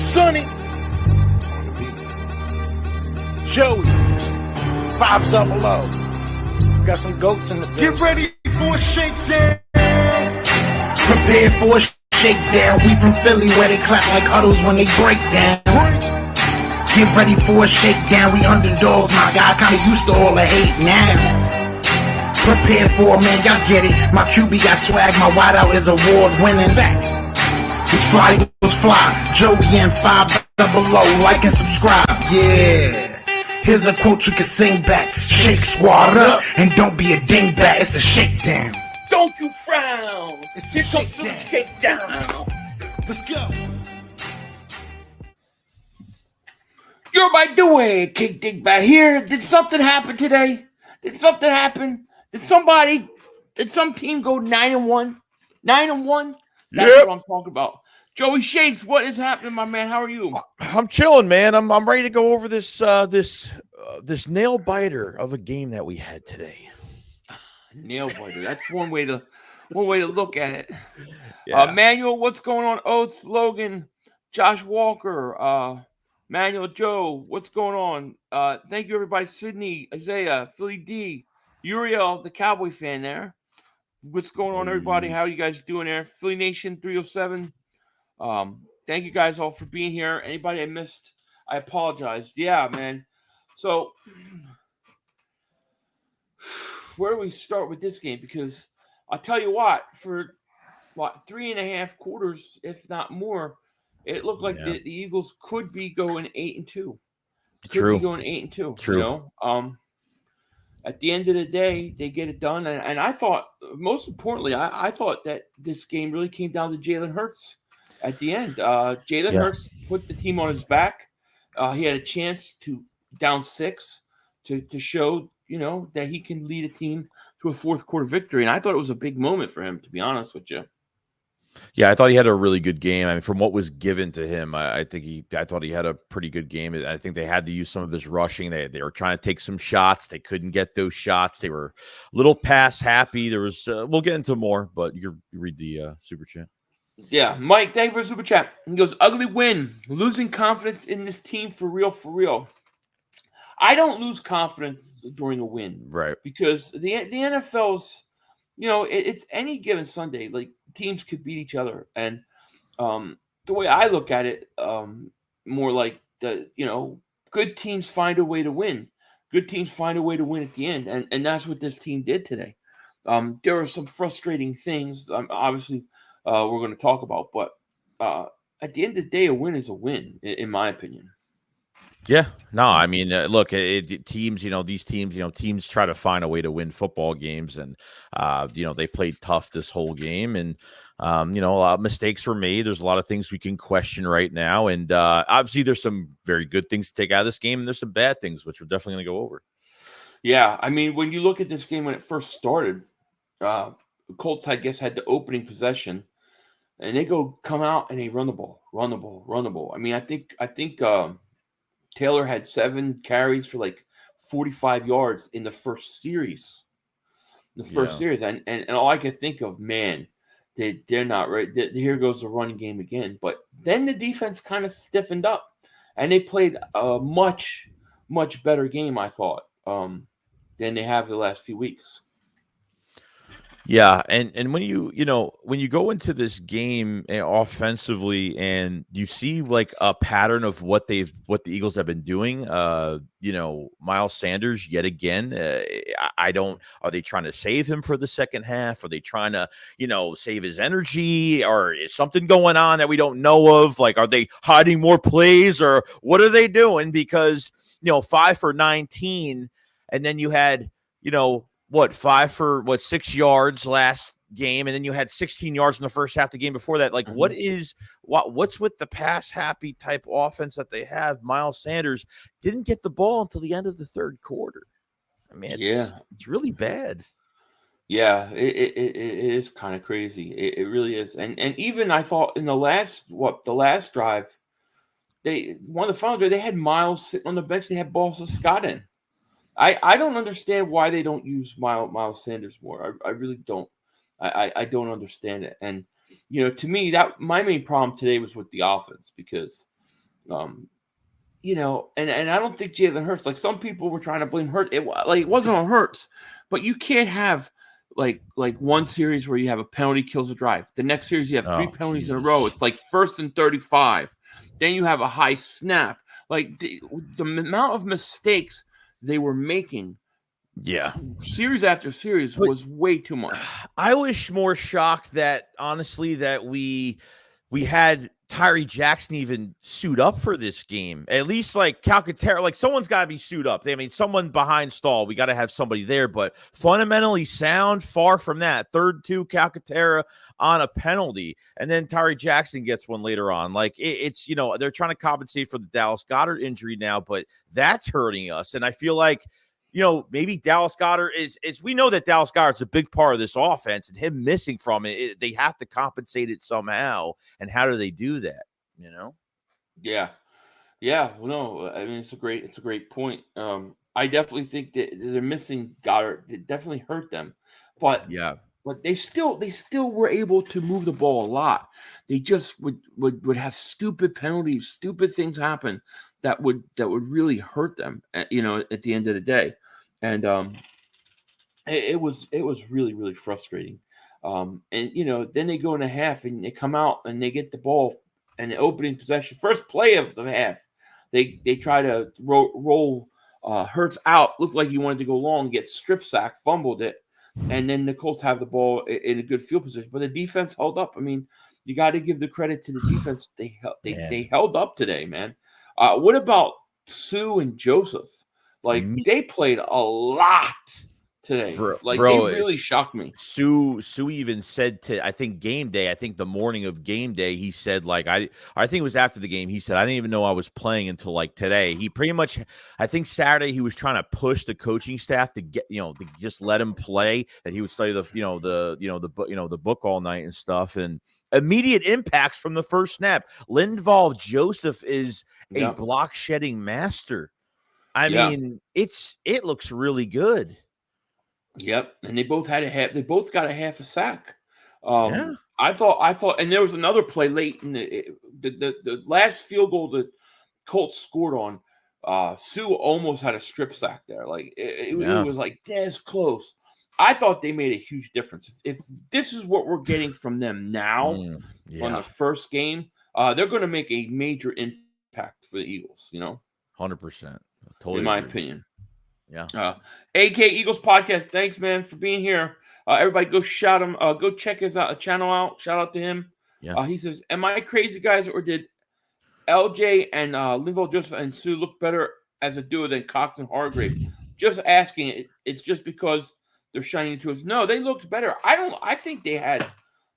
Sonny, Joey, 500. Got some goats in the building. Get ready for a shakedown. Prepare for a shakedown. We from Philly where they clap like huddles when they break down. Get ready for a shakedown. We underdogs, my guy. Kinda used to all the hate now. Prepare for it, man. Y'all get it. My QB got swag. My wideout is award winning. His fly was fly. Joey and 500. Like and subscribe. Yeah. Here's a quote you can sing back. Shake squad up and don't be a dingbat. It's a shakedown. Don't you frown. Here comes the shakedown. Let's go. You're by the way, Kick Dig back here. Did something happen today? Did something happen? Did some team go 9-1? 9-1? That's what I'm talking about. Joey Shakes, what is happening, my man? How are you? I'm chilling, man. I'm ready to go over this nail biter of a game that we had today. Nail biter. That's one way to look at it. Yeah. Manuel, what's going on? Oates, Logan, Josh Walker, Manuel, Joe, what's going on? Thank you, everybody. Sydney, Isaiah, Philly D, Uriel, the Cowboy fan there. What's going on, everybody? How are you guys doing there? Philly Nation 307. Thank you guys all for being here. Anybody I missed, I apologize. Yeah, man. So, where do we start with this game? Because I'll tell you what, for 3.5 quarters, if not more, it looked like the Eagles could be going 8-2. True. Be going 8-2. True. You know? At the end of the day, they get it done. And I thought, most importantly, I thought that this game really came down to Jalen Hurts at the end. Jalen Hurts put the team on his back. He had a chance to down 6 to show, that he can lead a team to a fourth quarter victory. And I thought it was a big moment for him, to be honest with you. Yeah, I thought he had a really good game. I mean, from what was given to him, I thought he had a pretty good game. I think they had to use some of this rushing. They were trying to take some shots. They couldn't get those shots. They were a little pass happy. There was we'll get into more, but you read the super chat. Yeah, Mike, thank you for the super chat. He goes, ugly win, losing confidence in this team for real. I don't lose confidence during a win, right? Because the NFL's, it's any given Sunday. Like teams could beat each other, and the way I look at it, more like good teams find a way to win. Good teams find a way to win at the end, and that's what this team did today. There are some frustrating things, obviously, we're going to talk about, but at the end of the day, a win is a win, in my opinion. Yeah, no, I mean, look, teams, these teams, teams try to find a way to win football games, and they played tough this whole game, and a lot of mistakes were made. There's a lot of things we can question right now, and obviously there's some very good things to take out of this game, and there's some bad things which we're definitely going to go over. Yeah, I mean, when you look at this game when it first started, the Colts, I guess, had the opening possession, and they come out and they run the ball. I mean, I think Taylor had 7 carries for like 45 yards in the first series. And all I could think of, man, they're not right. Here goes the running game again. But then the defense kind of stiffened up, and they played a much, much better game, I thought, than they have the last few weeks. Yeah, and when you go into this game offensively and you see like a pattern of what the Eagles have been doing, Miles Sanders yet again, are they trying to save him for the second half? Are they trying to, save his energy, or is something going on that we don't know of? Like, are they hiding more plays, or what are they doing? Because, 5 for 19, and then you had, 5 for 6 yards last game, and then you had 16 yards in the first half of the game before that. Like, what's with the pass happy type offense that they have? Miles Sanders didn't get the ball until the end of the third quarter. I mean, it's really bad. Yeah, it is kind of crazy. It really is. And even I thought in the last drive, one of the final drive, they had Miles sitting on the bench. They had Boston Scott in. I don't understand why they don't use Miles Sanders more. I really don't. I don't understand it. And, to me, that my main problem today was with the offense, because You know, and I don't think Jalen Hurts. Like some people were trying to blame Hurts. It wasn't on Hurts, but you can't have like one series where you have a penalty kills a drive. The next series you have 3 penalties in a row. Jesus. It's like 1st and 35. Then you have a high snap. Like the amount of mistakes they were making, Yeah, series after series, was way too much. I was more shocked that honestly that we had Tyree Jackson even suit up for this game. At least like Calcaterra, like someone's got to be suit up. I mean, someone behind stall. We got to have somebody there, but fundamentally sound, far from that. 3rd 2 Calcaterra on a penalty, and then Tyree Jackson gets one later on. Like it's, you know, they're trying to compensate for the Dallas Goedert injury now, but that's hurting us. And I feel like, you know, maybe Dallas Goedert is we know that Dallas Goedert's a big part of this offense, and him missing from it, they have to compensate it somehow. And how do they do that? You know? Yeah. Well, no, I mean it's a great point. I definitely think that they're missing Goddard. It definitely hurt them, but Yeah. they still were able to move the ball a lot. They just would have stupid penalties, stupid things happen that would really hurt them. You know, at the end of the day, and it was really frustrating. And you know, then they go in a half and they come out and they get the ball and the opening possession, first play of the half. They try to roll Hurts out. Looked like he wanted to go long, get strip sack, fumbled it, and then the Colts have the ball in a good field position. But the defense held up. I mean, you got to give the credit to the defense. They held up today, man. What about Sue and Joseph? Like they played a lot today. Like they really shocked me. Sue even said to, I think game day, I think the morning of game day, he said like I think it was after the game. He said I didn't even know I was playing until like today. He pretty much, I think Saturday he was trying to push the coaching staff to get, you know, to just let him play, that he would study the book all night and stuff, and immediate impacts from the first snap. Linval Joseph is a block shedding master. I mean, it looks really good. Yep, and they both had they both got a half a sack. I thought, and there was another play late in the last field goal the Colts scored on. Sue almost had a strip sack there. Like it was like this close. I thought they made a huge difference. If this is what we're getting from them now on the first game, they're going to make a major impact for the Eagles. You know, 100%. Totally, in my opinion. Yeah. AK Eagles podcast. Thanks, man, for being here. Everybody go shout him. Go check his channel out. Shout out to him. Yeah. He says, am I crazy, guys, or did LJ and Linval Joseph and Sue look better as a duo than Cox and Hargrave? Just asking. It's just because they're shining to us. No, they looked better. I think they had.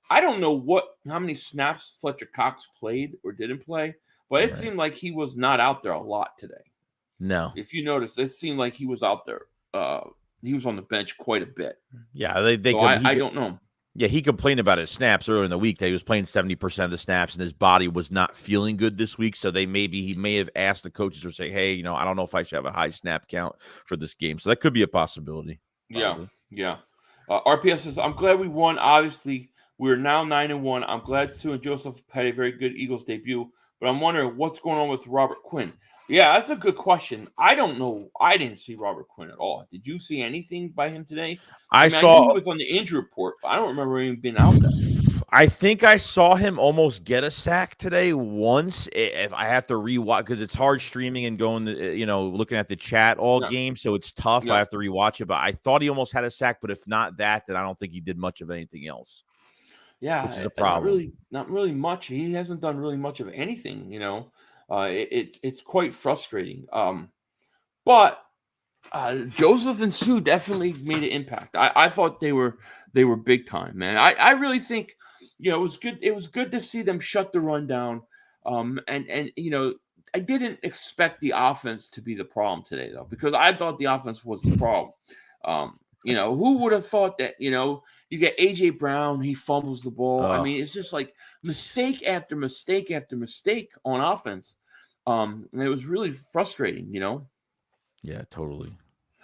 I don't know how many snaps Fletcher Cox played or didn't play, but it seemed like he was not out there a lot today. No. If you notice, it seemed like he was out there. He was on the bench quite a bit. Yeah, I don't know. Yeah, he complained about his snaps earlier in the week that he was playing 70% of the snaps and his body was not feeling good this week. So he may have asked the coaches or say, hey, you know, I don't know if I should have a high snap count for this game. So that could be a possibility. Probably. Yeah. RPS says, I'm glad we won. Obviously, we're now 9-1. I'm glad Sue and Joseph had a very good Eagles debut, but I'm wondering what's going on with Robert Quinn. Yeah, that's a good question. I don't know. I didn't see Robert Quinn at all. Did you see anything by him today? I knew he was on the injury report, but I don't remember him being out there. I think I saw him almost get a sack today once. If I have to rewatch, because it's hard streaming and going to, looking at the chat all game, so it's tough. I have to rewatch it, but I thought he almost had a sack. But if not that, then I don't think he did much of anything else. Yeah, which is a problem. Not really much. He hasn't done really much of anything. It's quite frustrating. But Joseph and Sue definitely made an impact. I thought they were big time, man. I really think it was good. It was good to see them shut the run down. I didn't expect the offense to be the problem today, though, because I thought the offense was the problem. Who would have thought that? You get AJ Brown, he fumbles the ball. I mean, it's just like mistake after mistake after mistake on offense. And it was really frustrating, Yeah, totally.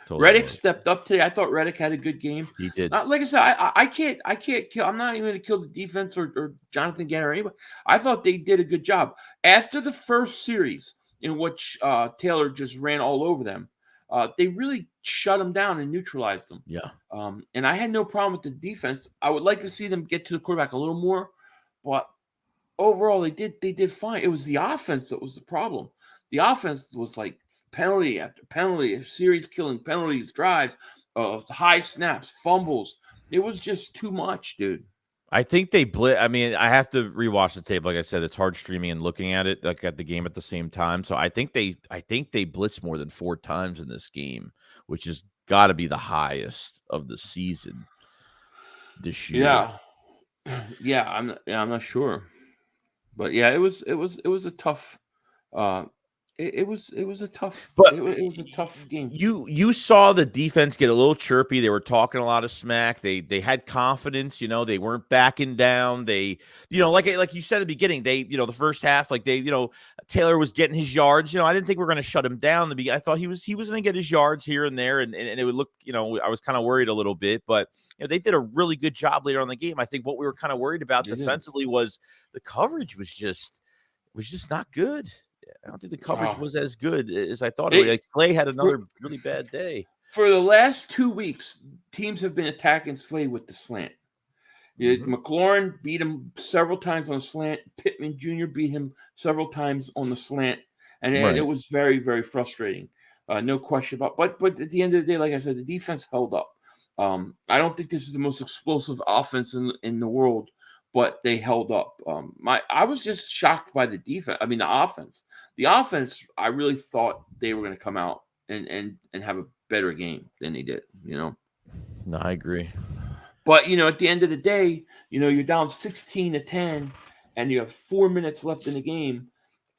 Totally Reddick was. stepped up today. I thought Reddick had a good game. He did. Like I said, I can't kill. I'm not even going to kill the defense or Jonathan Gannon or anybody. I thought they did a good job after the first series in which Taylor just ran all over them. They really shut them down and neutralized them. Yeah. And I had no problem with the defense. I would like to see them get to the quarterback a little more, but overall they did fine. It was the offense that was the problem. The offense was like penalty after penalty, series killing penalties, drives, high snaps, fumbles. It was just too much, dude. I think they blitz. I mean, I have to rewatch the tape. Like I said, it's hard streaming and looking at it, like at the game at the same time. So I think they blitzed more than 4 times in this game, which has got to be the highest of the season this year. Yeah, I'm not sure, but yeah, it was a tough. It was a tough. But It was a tough game. You saw the defense get a little chirpy. They were talking a lot of smack. They had confidence. They weren't backing down. They, like you said at the beginning, they, the first half, like they, Taylor was getting his yards. I didn't think we were going to shut him down. I thought he was going to get his yards here and there, and it would look, I was kind of worried a little bit, but they did a really good job later on in the game. I think what we were kind of worried about defensively was the coverage was just not good. I don't think the coverage was as good as I thought. Slay had another really bad day. For the last 2 weeks, teams have been attacking Slay with the slant. McLaurin beat him several times on the slant. Pittman Jr. beat him several times on the slant. And it was very, very frustrating. No question about it. But at the end of the day, like I said, the defense held up. I don't think this is the most explosive offense in the world, but they held up. I was just shocked by the defense. I mean, the offense. The offense, I really thought they were going to come out and have a better game than they did, No, I agree. But, at the end of the day, you're down 16-10 and you have 4 minutes left in the game,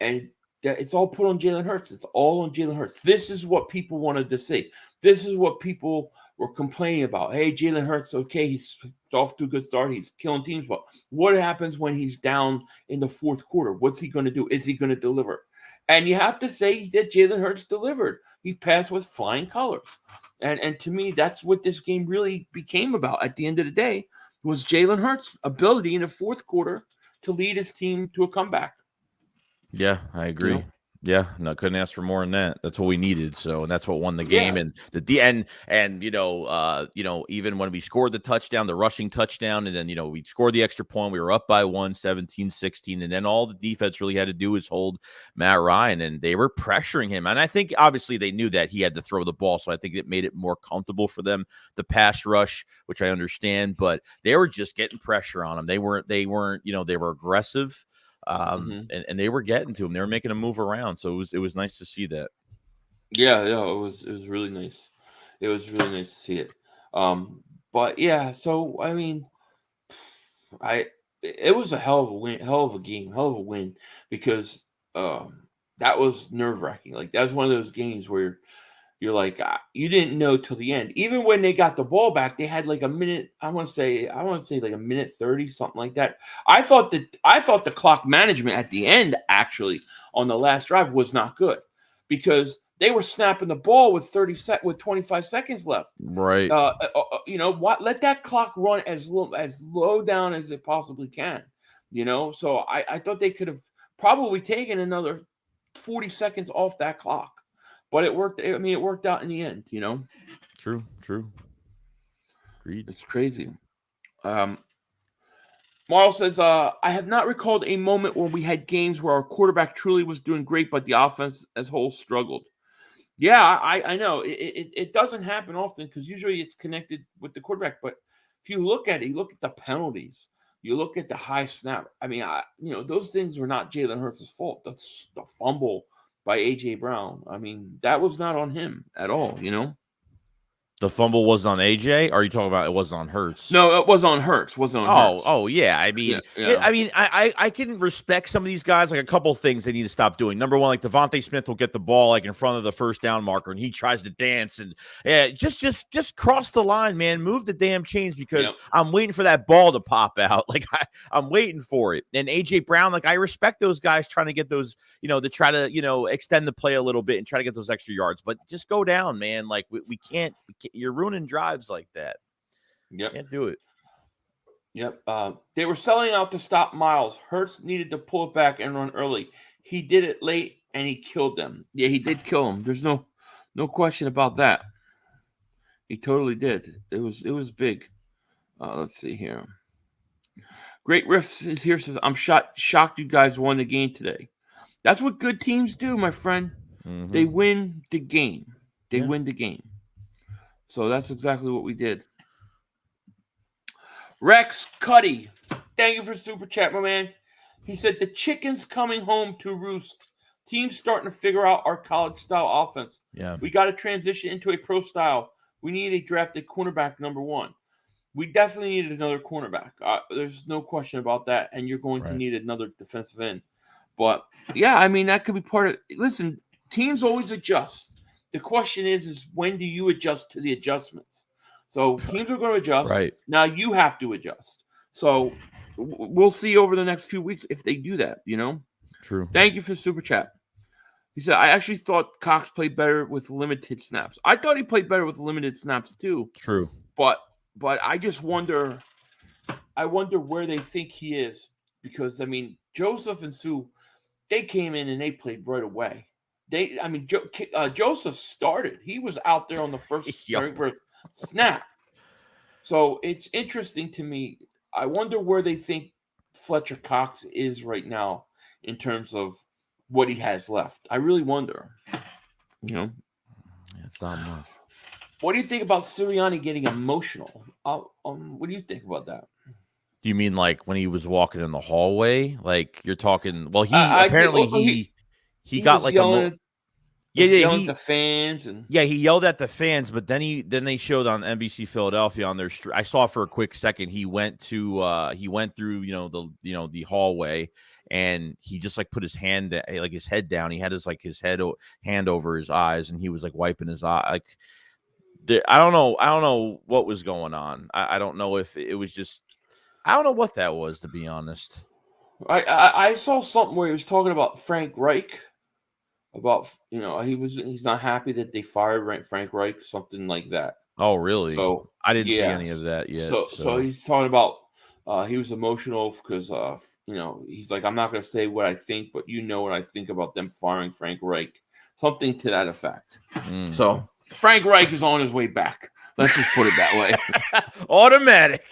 and it's all put on Jalen Hurts. It's all on Jalen Hurts. This is what people wanted to see. This is what people were complaining about. Hey, Jalen Hurts, okay, he's off to a good start. He's killing teams. But what happens when he's down in the fourth quarter? What's he going to do? Is he going to deliver? And you have to say that Jalen Hurts delivered. He passed with flying colors. And to me, that's what this game really became about at the end of the day, was Jalen Hurts' ability in the fourth quarter to lead his team to a comeback. Yeah, I agree. Yeah, no, couldn't ask for more than that. That's what we needed. So, and that's what won the game. And even when we scored the touchdown, the rushing touchdown, and then, we scored the extra point, we were up by 17-16. And then all the defense really had to do is hold Matt Ryan, and they were pressuring him. And I think obviously they knew that he had to throw the ball. So I think it made it more comfortable for them, the pass rush, which I understand, but they were just getting pressure on him. They weren't, they were aggressive. And they were getting to him. They were making him move around. So it was nice to see that. Yeah, it was really nice. It was really nice to see it. But yeah, so I mean, it was a hell of a win, hell of a game, hell of a win, because that was nerve-wracking. Like, that was one of those games where you're like, you didn't know till the end. Even when they got the ball back, they had like a minute. I want to say like a minute 30, something like that. I thought the clock management at the end, actually, on the last drive, was not good, because they were snapping the ball with 25 seconds left. Right. Let that clock run as low down as it possibly can. So I thought they could have probably taken another 40 seconds off that clock. But it worked. I mean, it worked out in the end, True. Agreed. It's crazy. Marl says, I have not recalled a moment where we had games where our quarterback truly was doing great, but the offense as a whole struggled. Yeah, I know. It doesn't happen often, because usually it's connected with the quarterback. But if you look at it, you look at the penalties, you look at the high snap. I mean, those things were not Jalen Hurts' fault. That's the fumble by A.J. Brown. I mean, that was not on him at all, The fumble wasn't on AJ? Or are you talking about it wasn't on Hurts? No, it was on Hurts. Wasn't on Hurts. Oh, yeah. I mean, I can respect some of these guys. Like a couple things they need to stop doing. Number one, like Devontae Smith will get the ball like in front of the first down marker, and he tries to dance and just cross the line, man. Move the damn chains because I'm waiting for that ball to pop out. Like I'm waiting for it. And AJ Brown, like I respect those guys trying to get those, to try to extend the play a little bit and try to get those extra yards. But just go down, man. Like we can't. You're ruining drives like that. Yep. Can't do it. Yep. They were selling out to stop Miles. Hurts needed to pull it back and run early. He did it late, and he killed them. Yeah, he did kill him. There's no question about that. He totally did. It was big. Let's see here. Great Riff is here. Says, I'm shocked you guys won the game today. That's what good teams do, my friend. Mm-hmm. They win the game. They win the game. So that's exactly what we did. Rex Cuddy, thank you for super chat, my man. He said the chicken's coming home to roost. Teams starting to figure out our college style offense. Yeah, we got to transition into a pro style. We need a drafted cornerback number one. We definitely needed another cornerback. There's no question about that. And you're going to need another defensive end. But yeah, I mean that could be part of. Listen, teams always adjust. The question is when do you adjust to the adjustments? So teams are going to adjust. Right. Now you have to adjust. So we'll see over the next few weeks if they do that, True. Thank you for the super chat. He said, I actually thought Cox played better with limited snaps. I thought he played better with limited snaps too. True. But I just wonder where they think he is because, I mean, Joseph and Sue, they came in and they played right away. Joseph started. He was out there on the first snap. So it's interesting to me. I wonder where they think Fletcher Cox is right now in terms of what he has left. I really wonder. It's not much. What do you think about Sirianni getting emotional? What do you think about that? Do you mean like when he was walking in the hallway? Like you're talking? Well, he he got like yelling at the fans and he yelled at the fans, but then they showed on NBC Philadelphia on their I saw for a quick second he went through the hallway and he just like put his hand like his head down. He had his hand over his eyes and he was like wiping his eye. Like I don't know what was going on. I don't know if it was just. I don't know what that was, to be honest. I saw something where he was talking about Frank Reich, about he's not happy that they fired Frank Reich, something like that. Oh, really? So I didn't see any of that yet. So he's talking about he was emotional because he's like, I'm not going to say what I think, but what I think about them firing Frank Reich, something to that effect. So Frank Reich is on his way back. Let's just put it that way. Automatic.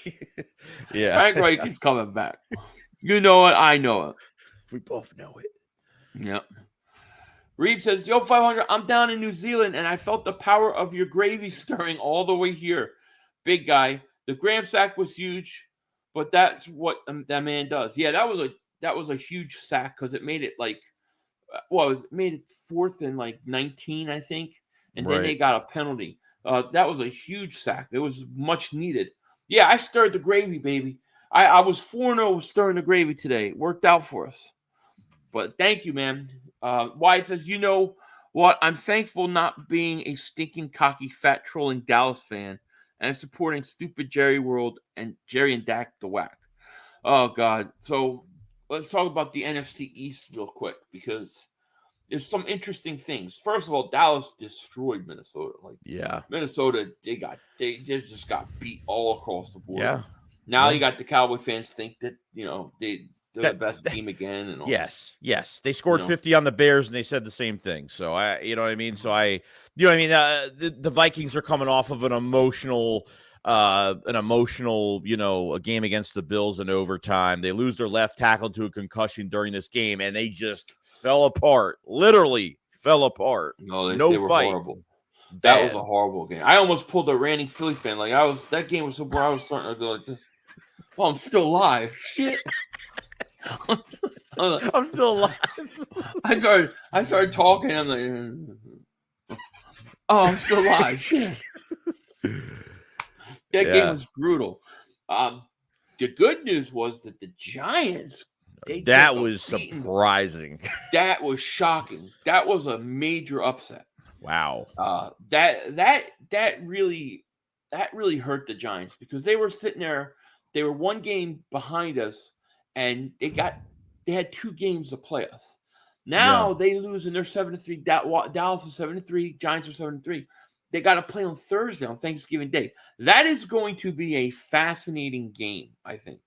Yeah. Frank Reich is coming back. You know it. I know it. We both know it. Yep. Reed says, Yo, 500, I'm down in New Zealand, and I felt the power of your gravy stirring all the way here. Big guy. The Graham sack was huge, but that's what that man does. Yeah, that was a huge sack because it made it it made it 4th and 19, I think, and then they got a penalty. That was a huge sack. It was much needed. Yeah, I stirred the gravy, baby. I was 4-0 stirring the gravy today. It worked out for us. But thank you, man. Wyatt says, you know what? I'm thankful not being a stinking, cocky, fat, trolling Dallas fan and supporting stupid Jerry and Dak the Whack. Oh, God. So let's talk about the NFC East real quick because there's some interesting things. First of all, Dallas destroyed Minnesota. Minnesota, they just got beat all across the board. Yeah. Now you got the Cowboy fans think that they're the best team again. And all. Yes. They scored 50 on the Bears, and they said the same thing. So you know what I mean. So the Vikings are coming off of an emotional a game against the Bills in overtime. They lose their left tackle to a concussion during this game, and they just fell apart. Literally fell apart. No, they were fight. Horrible. That was a horrible game. I almost pulled a ranting Philly fan. That game was so boring. I was starting to go like this. Oh, I'm still alive. Shit. I'm still alive. I started talking. I'm like, oh, I'm still alive. Shit. That game was brutal. The good news was that the Giants, that was surprising. That was shocking. That was a major upset. Wow. That really hurt the Giants because they were sitting there. They were one game behind us, and they had 2 games to play us. Now they lose and they're 7-3. Dallas is 7-3. Giants are 7-3. They got to play on Thursday on Thanksgiving Day. That is going to be a fascinating game, I think.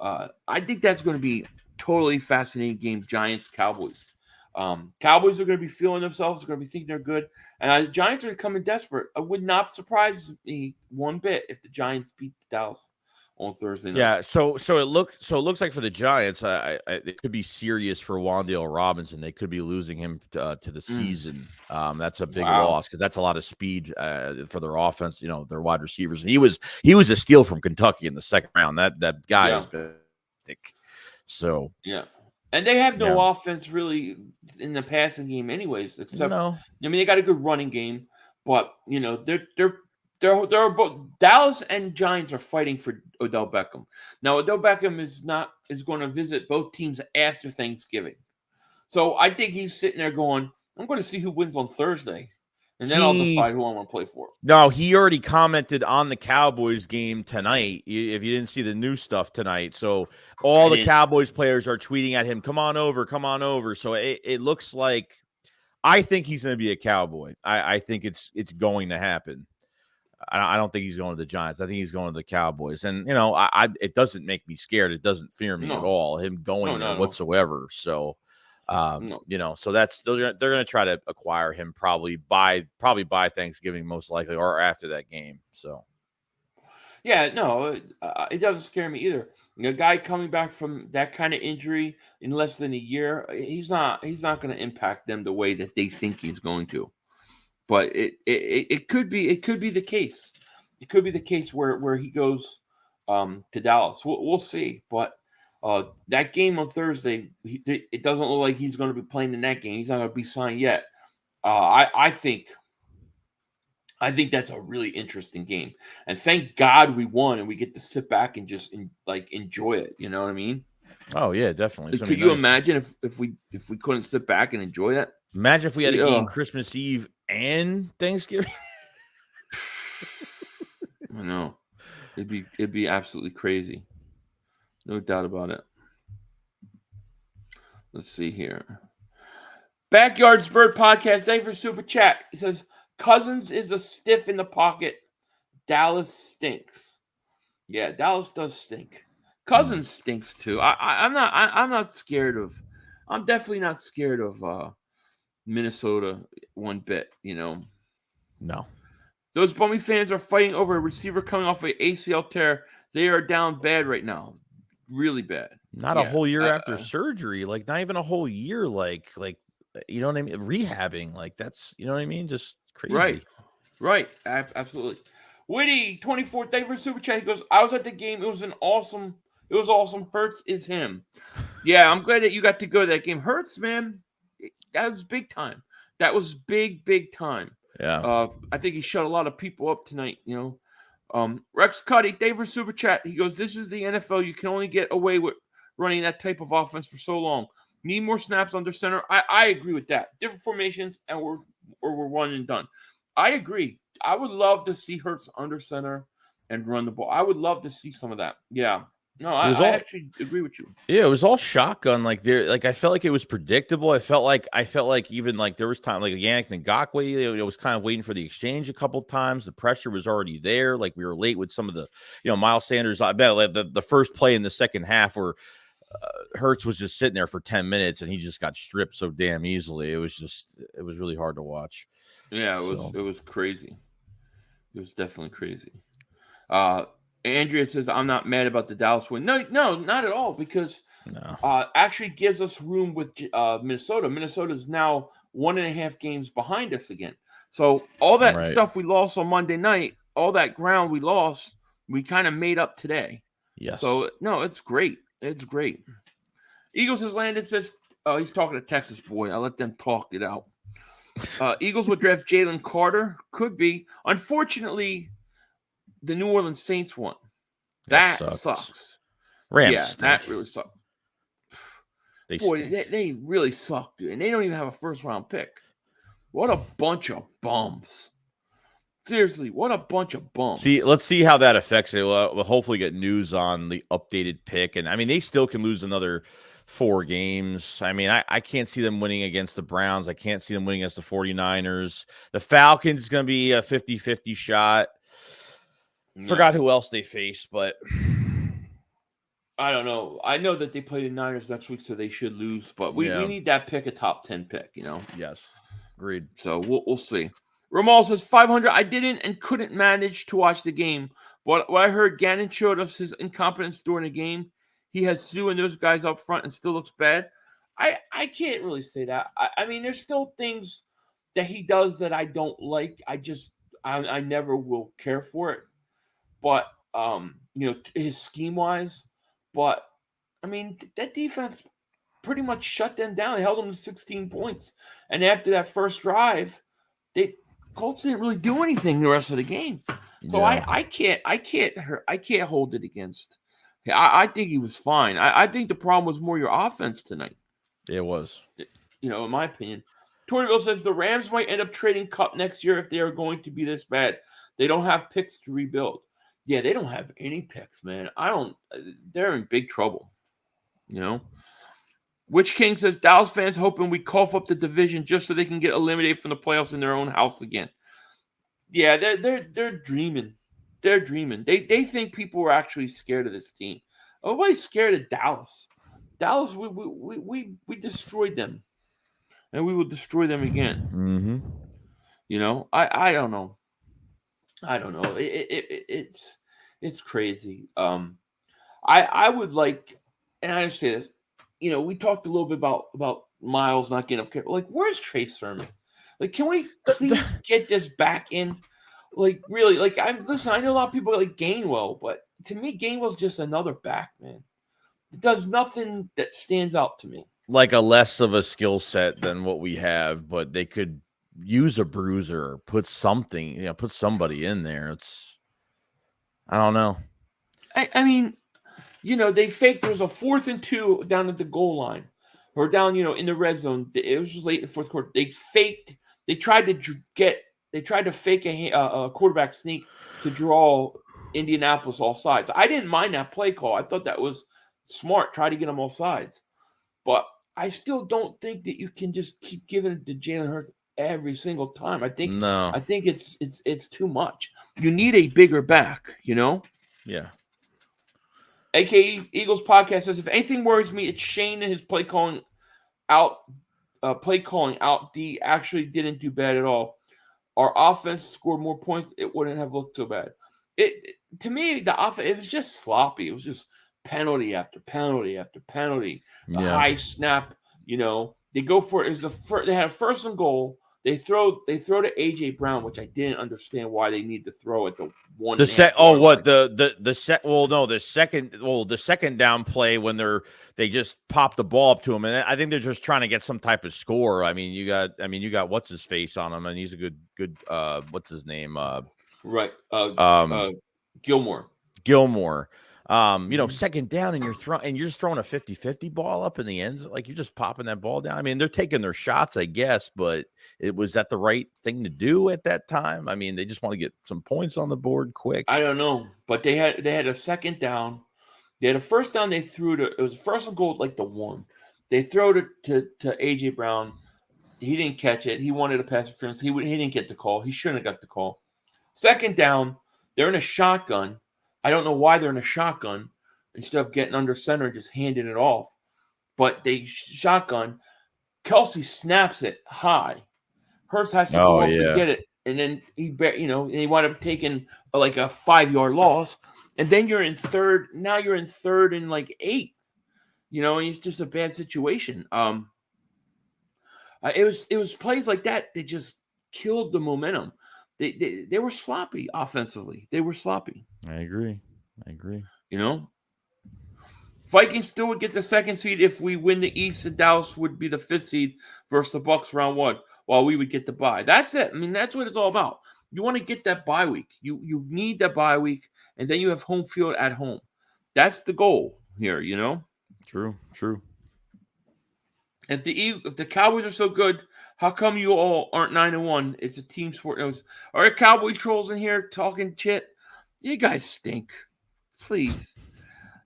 I think that's going to be totally fascinating game, Giants, Cowboys. Cowboys are going to be feeling themselves. They're going to be thinking they're good. And the Giants are coming desperate. It would not surprise me one bit if the Giants beat Dallas on Thursday night. Yeah, so it looks like for the Giants, it could be serious for Wan'Dale Robinson. They could be losing him to the season. That's a big loss because that's a lot of speed for their offense. Their wide receivers. And he was a steal from Kentucky in the second round. That guy is big. So yeah, and they have no offense really in the passing game, anyways. Except they got a good running game, but they're both Dallas and Giants are fighting for Odell Beckham. Now, Odell Beckham is going to visit both teams after Thanksgiving. So I think he's sitting there going, I'm going to see who wins on Thursday. And then I'll decide who I want to play for. No, he already commented on the Cowboys game tonight, if you didn't see the new stuff tonight. So all the Cowboys players are tweeting at him, come on over, come on over. So it looks like I think he's going to be a Cowboy. I think it's going to happen. I don't think he's going to the Giants. I think he's going to the Cowboys. And, it doesn't make me scared. It doesn't fear me at all, him going there whatsoever. So, so that's they're going to try to acquire him probably by Thanksgiving, most likely, or after that game. So, yeah, no, it doesn't scare me either. A guy coming back from that kind of injury in less than a year, he's not going to impact them the way that they think he's going to. But it could be the case. It could be the case where he goes to Dallas. We'll see. But that game on Thursday, it doesn't look like he's going to be playing in that game. He's not going to be signed yet. I think that's a really interesting game. And thank God we won and we get to sit back and just enjoy it. You know what I mean? Oh yeah, definitely. Could you imagine if we couldn't sit back and enjoy that? Imagine if we had a game Christmas Eve and Thanksgiving. I know. It'd be absolutely crazy. No doubt about it. Let's see here. Backyards Bird Podcast. Thanks for super chat. It says Cousins is a stiff in the pocket. Dallas stinks. Yeah, Dallas does stink. Cousins stinks too. I'm not scared of. I'm definitely not scared of Minnesota one bit. No. Those bummy fans are fighting over a receiver coming off an ACL tear. They are down bad right now. Really bad. Not a whole year after surgery. Like, not even a whole year. Like, you know what I mean? Rehabbing. Like, that's, you know what I mean? Just crazy. Right. Absolutely. Witty 24. Thank you for super chat. He goes, I was at the game. It was awesome. Hurts is him. Yeah, I'm glad that you got to go to that game. Hurts, man. That was big time. That was big time. Yeah. I think he shut a lot of people up tonight, Rex Cuddy, thank you for super chat. He goes, this is the NFL. You can only get away with running that type of offense for so long. Need more snaps under center. I agree with that. Different formations, and we're one and done. I agree. I would love to see Hurts under center and run the ball. I would love to see some of that. Yeah. No, I actually agree with you. Yeah, it was all shotgun. I felt like it was predictable. I felt like even there was time Yannick Ngakoue, was kind of waiting for the exchange a couple of times. The pressure was already there. Like, we were late with some of the, Miles Sanders. I bet the first play in the second half where Hurts was just sitting there for 10 minutes and he just got stripped so damn easily. It was really hard to watch. Yeah, it was crazy. It was definitely crazy. Andrea says, I'm not mad about the Dallas win. No, not at all, because actually gives us room with Minnesota. Minnesota is now 1.5 games behind us again. So all that stuff we lost on Monday night, all that ground we lost, we kind of made up today. Yes. So, no, it's great. It's great. Eagles has landed, says, he's talking to Texas boy. I'll let them talk it out. Eagles would draft Jalen Carter. Could be. Unfortunately, the New Orleans Saints won. That sucks. Rams stink. That really sucks. They really suck, dude. And they don't even have a first-round pick. What a bunch of bums. Seriously, what a bunch of bums. Let's see how that affects it. We'll hopefully get news on the updated pick. And, I mean, they still can lose another 4 games. I mean, I can't see them winning against the Browns. I can't see them winning against the 49ers. The Falcons is going to be a 50-50 shot. No. Forgot who else they face, but I don't know. I know that they play the Niners next week, so they should lose. But we need that pick, a top 10 pick, you know? Yes. Agreed. So we'll see. Ramal says 500. I didn't and couldn't manage to watch the game. But what I heard, Gannon showed us his incompetence during the game. He has Sue and those guys up front and still looks bad. I can't really say that. I mean, there's still things that he does that I don't like. I never will care for it. But, his scheme-wise. But, I mean, that defense pretty much shut them down. They held them to 16 points. And after that first drive, Colts didn't really do anything the rest of the game. So I can't hold it against. I think he was fine. I think the problem was more your offense tonight. It was. In my opinion. Torreville says the Rams might end up trading Cup next year if they are going to be this bad. They don't have picks to rebuild. Yeah, they don't have any picks, man. They're in big trouble. Witch King says Dallas fans hoping we cough up the division just so they can get eliminated from the playoffs in their own house again. Yeah, they're dreaming. They're dreaming. They think people are actually scared of this team. Nobody's scared of Dallas. Dallas, we destroyed them, and we will destroy them again. Mm-hmm. I don't know. I don't know. It's crazy. I would like, and I understand this. We talked a little bit about Miles not getting enough care. Like, where's Trey Sermon? Like, can we please get this back in? Like, really? Like, I know a lot of people like Gainwell, but to me, Gainwell's just another back, man. It does nothing that stands out to me. Like a less of a skill set than what we have, but they could use a bruiser or put something, put somebody in there. I don't know. I mean, they faked. There was a 4th and 2 down at the goal line, or down, in the red zone. It was just late in the fourth quarter. They faked. They tried to fake a quarterback sneak to draw Indianapolis off sides. I didn't mind that play call. I thought that was smart. Try to get them off sides, but I still don't think that you can just keep giving it to Jalen Hurts every single time. I think it's too much. You need a bigger back. Yeah. AKA Eagles podcast says, if anything worries me, it's Shane and his play calling out. D actually didn't do bad at all. Our offense scored more points. It wouldn't have looked so bad. To me, the offense, it was just sloppy. It was just penalty after penalty after penalty. The high snap. They go for it. They had a 1st and goal. They throw to AJ Brown, which I didn't understand why they need to throw at the one. The second down play when they just pop the ball up to him, and I think they're just trying to get some type of score. I mean, you got what's his face on him, and he's a good what's his name? Gilmore. Second down and you're just throwing a 50-50 ball up in the end. Like, you're just popping that ball down. I mean, they're taking their shots, I guess, but was that the right thing to do at that time? I mean, they just want to get some points on the board quick. I don't know, but they had a second down. They had a first down. They threw it was 1st and goal, like the 1. They throw it to AJ Brown. He didn't catch it. He wanted a pass interference. He didn't get the call. He shouldn't have got the call. Second down, they're in a shotgun. I don't know why they're in a shotgun instead of getting under center and just handing it off. But they shotgun. Kelsey snaps it high. Hurts has to go up and get it. And then he wound up taking like a 5-yard loss. And then you're in third. Now you're in 3rd and like 8. It's just a bad situation. It was plays like that that just killed the momentum. They were sloppy offensively. They were sloppy. I agree. Vikings still would get the 2nd seed if we win the East, and Dallas would be the 5th seed versus the Bucs round 1, while we would get the bye. That's it. I mean, that's what it's all about. You want to get that bye week. You need that bye week, and then you have home field at home. That's the goal here, you know. True. If the Cowboys are so good, how come you all aren't 9-1? It's a team sport. Are there Cowboy trolls in here talking shit? You guys stink. Please.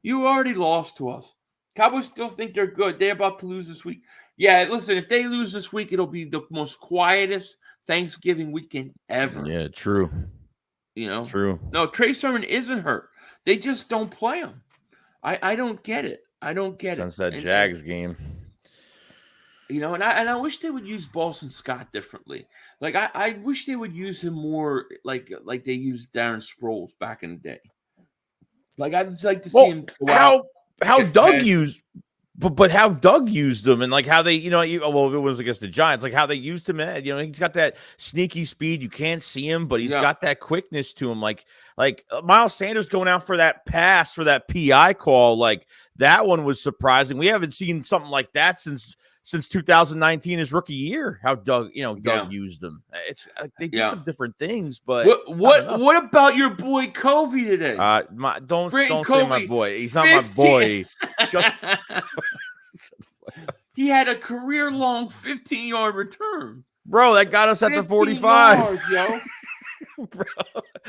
You already lost to us. Cowboys still think they're good. They're about to lose this week. Yeah, listen, if they lose this week, it'll be the most quietest Thanksgiving weekend ever. Yeah, true. You know? True. No, Trey Sermon isn't hurt. They just don't play him. I don't get it. I don't get Since it. that Jags game. You know, and I wish they would use Boston Scott differently. Like I wish they would use him more like they used Darren Sproles back in the day. Like I'd just like to see him go out. How Doug used, but how Doug used him, and like how they, well, if it was against the Giants, like how they used him. He's got that sneaky speed. You can't see him, but he's got that quickness to him. Like Miles Sanders going out for that pass for that PI call, like that one was surprising. We haven't seen something like that since 2019, his rookie year. How Doug used them. It's they did some different things, but what about your boy Covey today? Don't say my boy. He's not my boy. He had a career-long 15-yard return. Bro, that got us at the 45. Yards, yo. Bro,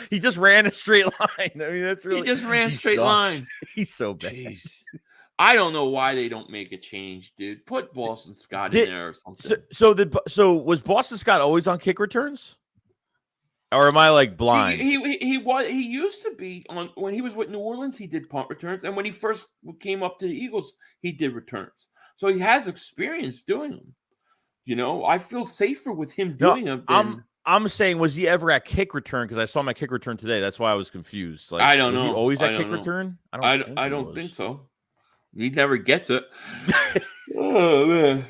he just ran a straight line. I mean, that's really. He just ran a straight line. He's so bad. Jeez. I don't know why they don't make a change, dude. Put Boston Scott in there or something. So was Boston Scott always on kick returns, or am I like blind? He used to be on when he was with New Orleans. He did punt returns, and when he first came up to the Eagles, he did returns. So he has experience doing them. You know, I feel safer with him doing them. I'm saying, was he ever at kick return? Because I saw my kick return today. That's why I was confused. Like, I don't know. Was he always at kick know. return? I don't think so. He never gets it. Oh man,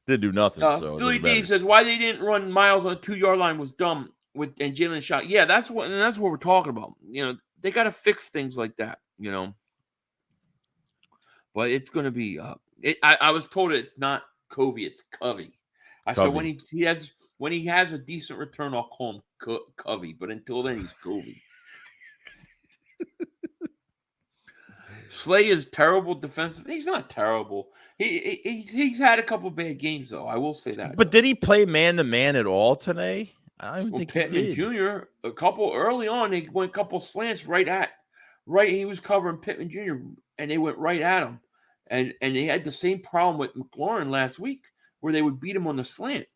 didn't do nothing. So Philly D says why they didn't run Miles on the 2-yard line was dumb. And Jalen shot. Yeah, that's what we're talking about. You know, they got to fix things like that. You know, but it's going to be. I was told it's not Covey, it's Covey. I said when he has a decent return, I'll call him Covey. But until then, he's Covey. Slay is terrible defensive. He's not terrible. He's had a couple bad games though. I will say that. But did he play man to man at all today? I don't think Pittman he did. Jr. A couple early on, they went a couple slants right. He was covering Pittman Jr. and they went right at him, and they had the same problem with McLaurin last week where they would beat him on the slant.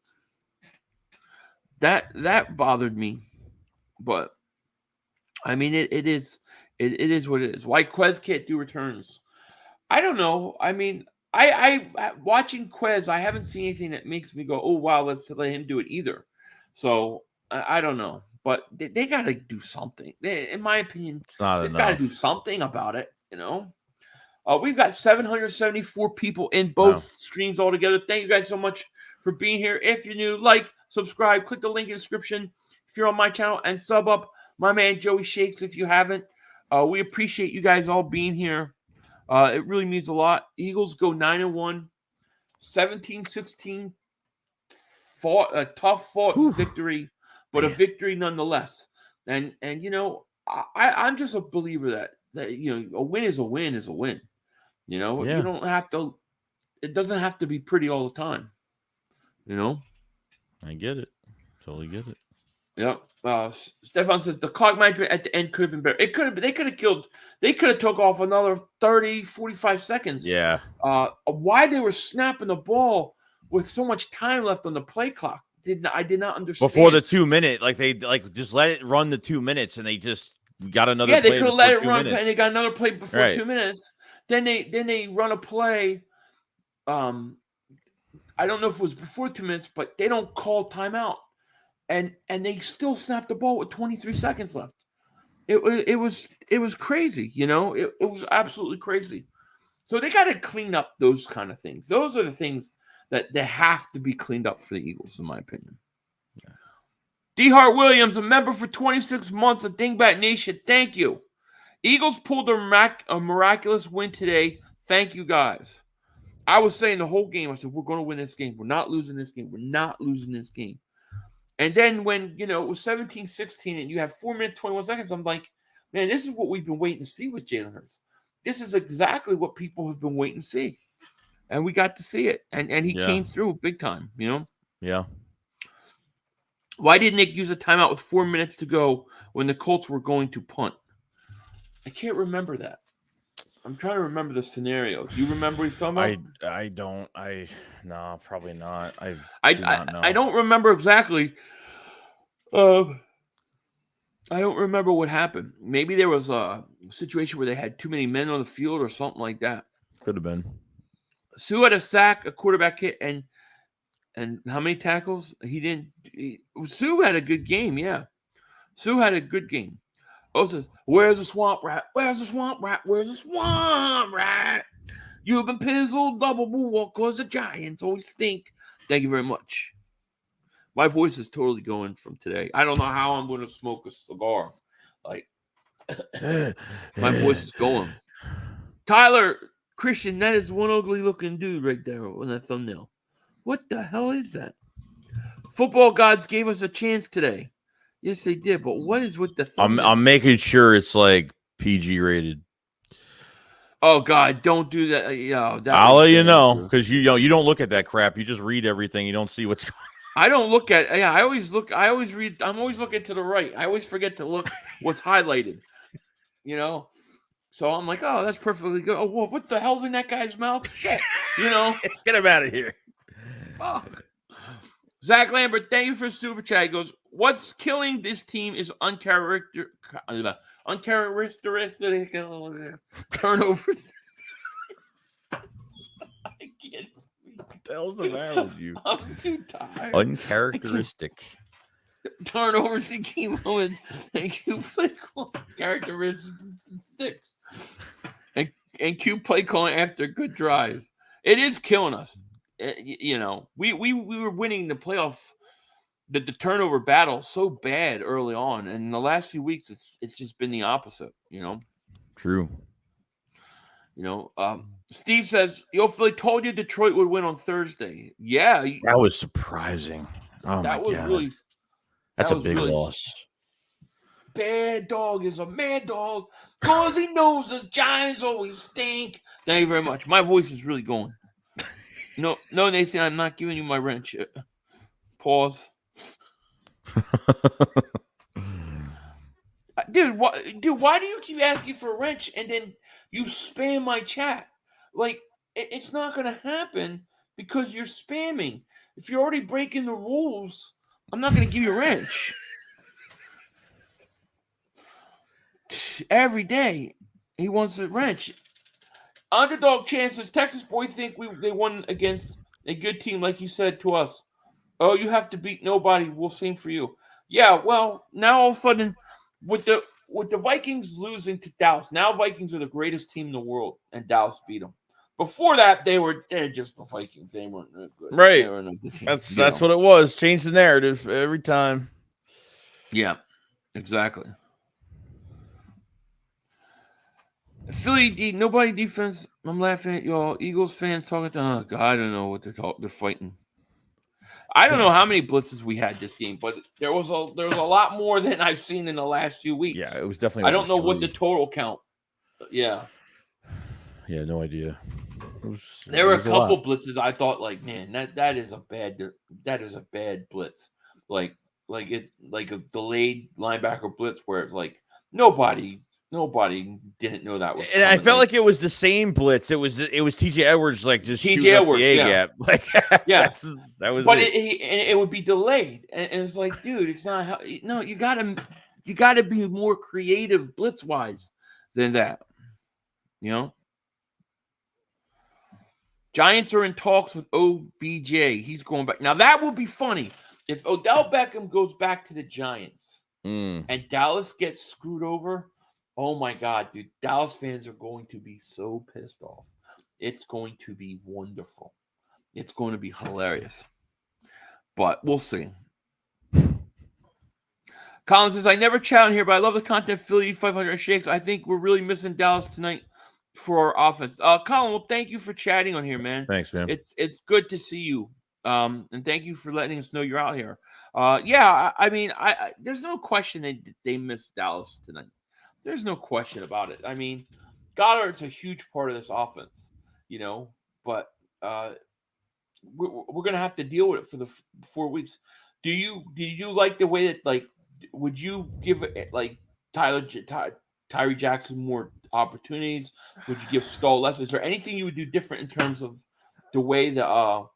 That bothered me, but I mean it is what it is. Why Quez can't do returns? I don't know. I mean, I watching Quez, I haven't seen anything that makes me go, oh wow, let's let him do it either. So I don't know, but they got to do something. In my opinion, it's not enough. They've got to do something about it. You know, we've got 774 people in both streams altogether. Thank you guys so much for being here. If you're new, like, subscribe, click the link in the description if you're on my channel, and sub up my man Joey Shakes if you haven't. We appreciate you guys all being here. It really means a lot. Eagles go 9-1, 17-16. Fought a tough victory, but a victory nonetheless. And you know, I'm just a believer that you know, a win is a win is a win. You know, you don't have to. It doesn't have to be pretty all the time. You know, I get it. Totally get it. Yep. Stefan says the clock management at the end could have been better. It could have been. They could have took off another 30, 45 seconds. Yeah. Why they were snapping the ball with so much time left on the play clock? I did not understand. Before the 2 minute, like they just let it run the 2 minutes, and they just got another. Yeah, play they could have let it run, minutes. and they got another play before 2 minutes. Then they run a play. I don't know if it was before 2 minutes, but they don't call timeout, and they still snap the ball with 23 seconds left. It was crazy, you know. It was absolutely crazy. So they got to clean up those kind of things. Those are the things that they have to be cleaned up for the Eagles, in my opinion. Yeah. D. Hart Williams, a member for 26 months of Dingbat Nation. Thank you. Eagles pulled a miraculous win today. Thank you, guys. I was saying the whole game, I said, we're going to win this game. We're not losing this game. We're not losing this game. And then when, it was 17-16 and you have 4 minutes, 21 seconds, I'm like, man, this is what we've been waiting to see with Jalen Hurts. This is exactly what people have been waiting to see. And we got to see it. And he came through big time, Yeah. Why did Nick use a timeout with 4 minutes to go when the Colts were going to punt? I can't remember that. I'm trying to remember the scenario. Do you remember what he's talking about? I don't. No, probably not. I do not know. I don't remember exactly. I don't remember what happened. Maybe there was a situation where they had too many men on the field or something like that. Could have been. Sue had a sack, a quarterback hit, and how many tackles? Sue had a good game, yeah. Sue had a good game. Oh, says, where's the swamp rat? Where's the swamp rat? Where's the swamp rat? You've been pizzled double walk because the Giants always stink. Thank you very much. My voice is totally going from today. I don't know how I'm going to smoke a cigar. Like, my voice is going. Tyler Christian, that is one ugly looking dude right there on that thumbnail. What the hell is that? Football gods gave us a chance today. Yes, they did. But what is with the thumbnail? I'm making sure it's like PG rated. Oh God, don't do that. I'll let you know because you don't look at that crap. You just read everything. You don't see what's going on. I don't look at. Yeah, I always read. I'm always looking to the right. I always forget to look what's highlighted. So I'm like, oh, that's perfectly good. Oh, what the hell's in that guy's mouth? Shit, Get him out of here. Fuck. Zach Lambert, thank you for super chat. He goes, what's killing this team is uncharacteristic turnovers. I can't. What the hell's the matter with you? I'm too tired. Uncharacteristic. Turnovers and key moments and cute play calling characteristics. And cute play calling after good drives. It is killing us. We were winning the playoff, the turnover battle so bad early on, and in the last few weeks, it's just been the opposite. True. Steve says, Philly told you Detroit would win on Thursday. Yeah, that was surprising. Oh that my was God. really. That's a big loss. Bad dog is a mad dog because he knows the Giants always stink. Thank you very much. My voice is really going. No, Nathan, I'm not giving you my wrench. Pause. Dude, why do you keep asking for a wrench and then you spam my chat? Like, it's not going to happen because you're spamming. If you're already breaking the rules, I'm not going to give you a wrench. Every day, he wants a wrench. Underdog chances. Texas boy think they won against a good team, like you said to us. Oh, you have to beat nobody. We'll sing for you. Yeah, well, now all of a sudden, with the Vikings losing to Dallas, now Vikings are the greatest team in the world, and Dallas beat them. Before that, they're just the Vikings. They weren't good. Right. They were no good team, That's what it was. Change the narrative every time. Yeah, exactly. Philly, nobody defense. I'm laughing at y'all. Eagles fans talking. Oh God, I don't know what they're fighting. I don't know how many blitzes we had this game, but there was a lot more than I've seen in the last few weeks. Yeah, it was definitely. I don't know what the total count. Yeah. Yeah, no idea. There were a couple blitzes. I thought, like, man, that is a bad blitz. Like it's like a delayed linebacker blitz where it's like nobody didn't know that was. And I felt like it was the same blitz. It was TJ Edwards like just TJ Edwards, the A gap. Like yeah, that was. But it. It would be delayed, and it's like, dude, it's not how. No, you gotta be more creative blitz wise than that. Giants are in talks with OBJ. He's going back. Now that would be funny if Odell Beckham goes back to the Giants and Dallas gets screwed over. Oh my God, dude. Dallas fans are going to be so pissed off. It's going to be wonderful. It's going to be hilarious. But we'll see. Colin says, I never chat on here, but I love the content. Philly 500 shakes. I think we're really missing Dallas tonight for our offense. Colin, well, thank you for chatting on here, man. Thanks, man. It's good to see you. And thank you for letting us know you're out here. Yeah, I mean, there's no question they missed Dallas tonight. There's no question about it. I mean, Goddard's a huge part of this offense, but we're gonna have to deal with it for the 4 weeks. Do you like the way that, like, would you give it, like, Tyree Jackson more opportunities? Would you give Stahl less? Is there anything you would do different in terms of the way the